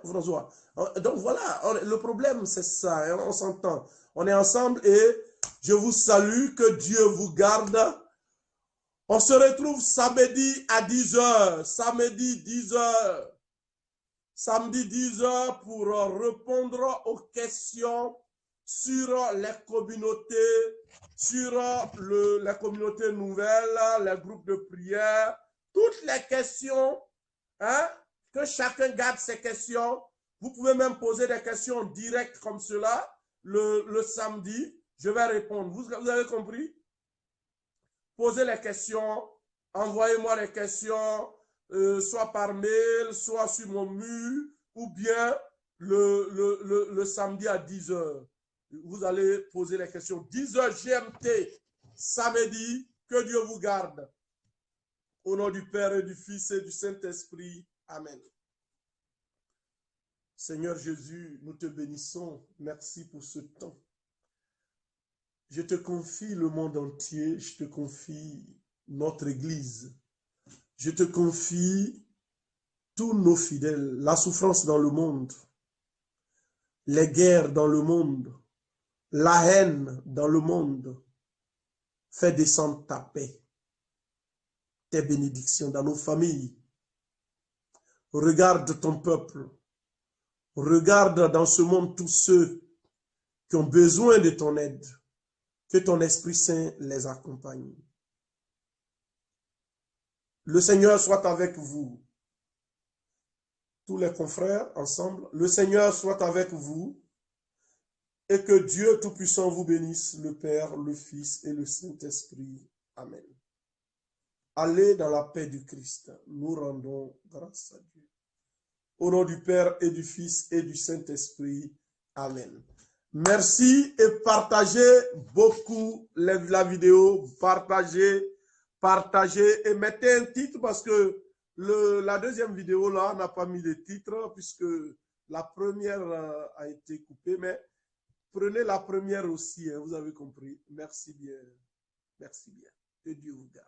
François, donc voilà, le problème c'est ça, hein, on s'entend. On est ensemble et je vous salue, que Dieu vous garde. On se retrouve samedi à 10h, samedi 10h, samedi 10h pour répondre aux questions sur les communautés, sur les communautés nouvelles, les groupes de prière, toutes les questions, hein, que chacun garde ses questions. Vous pouvez même poser des questions directes comme cela le samedi. Je vais répondre. Vous avez compris? Posez les questions. Envoyez-moi les questions, soit par mail, soit sur mon mur, ou bien le samedi à 10h. Vous allez poser les questions. 10h GMT, samedi. Que Dieu vous garde. Au nom du Père et du Fils et du Saint-Esprit. Amen. Seigneur Jésus, nous te bénissons. Merci pour ce temps. Je te confie le monde entier. Je te confie notre Église. Je te confie tous nos fidèles, la souffrance dans le monde, les guerres dans le monde, la haine dans le monde. Fais descendre ta paix, tes bénédictions dans nos familles. Regarde ton peuple. Regarde dans ce monde tous ceux qui ont besoin de ton aide. Que ton Esprit Saint les accompagne. Le Seigneur soit avec vous. Tous les confrères ensemble. Le Seigneur soit avec vous. Et que Dieu Tout-Puissant vous bénisse, le Père, le Fils et le Saint-Esprit. Amen. Allez dans la paix du Christ. Nous rendons grâce à Dieu. Au nom du Père et du Fils et du Saint-Esprit. Amen. Merci et partagez beaucoup la vidéo. Partagez et mettez un titre parce que la deuxième vidéo là n'a pas mis de titre puisque la première a été coupée. Mais prenez la première aussi, hein, vous avez compris. Merci bien. Merci bien. Que Dieu vous garde.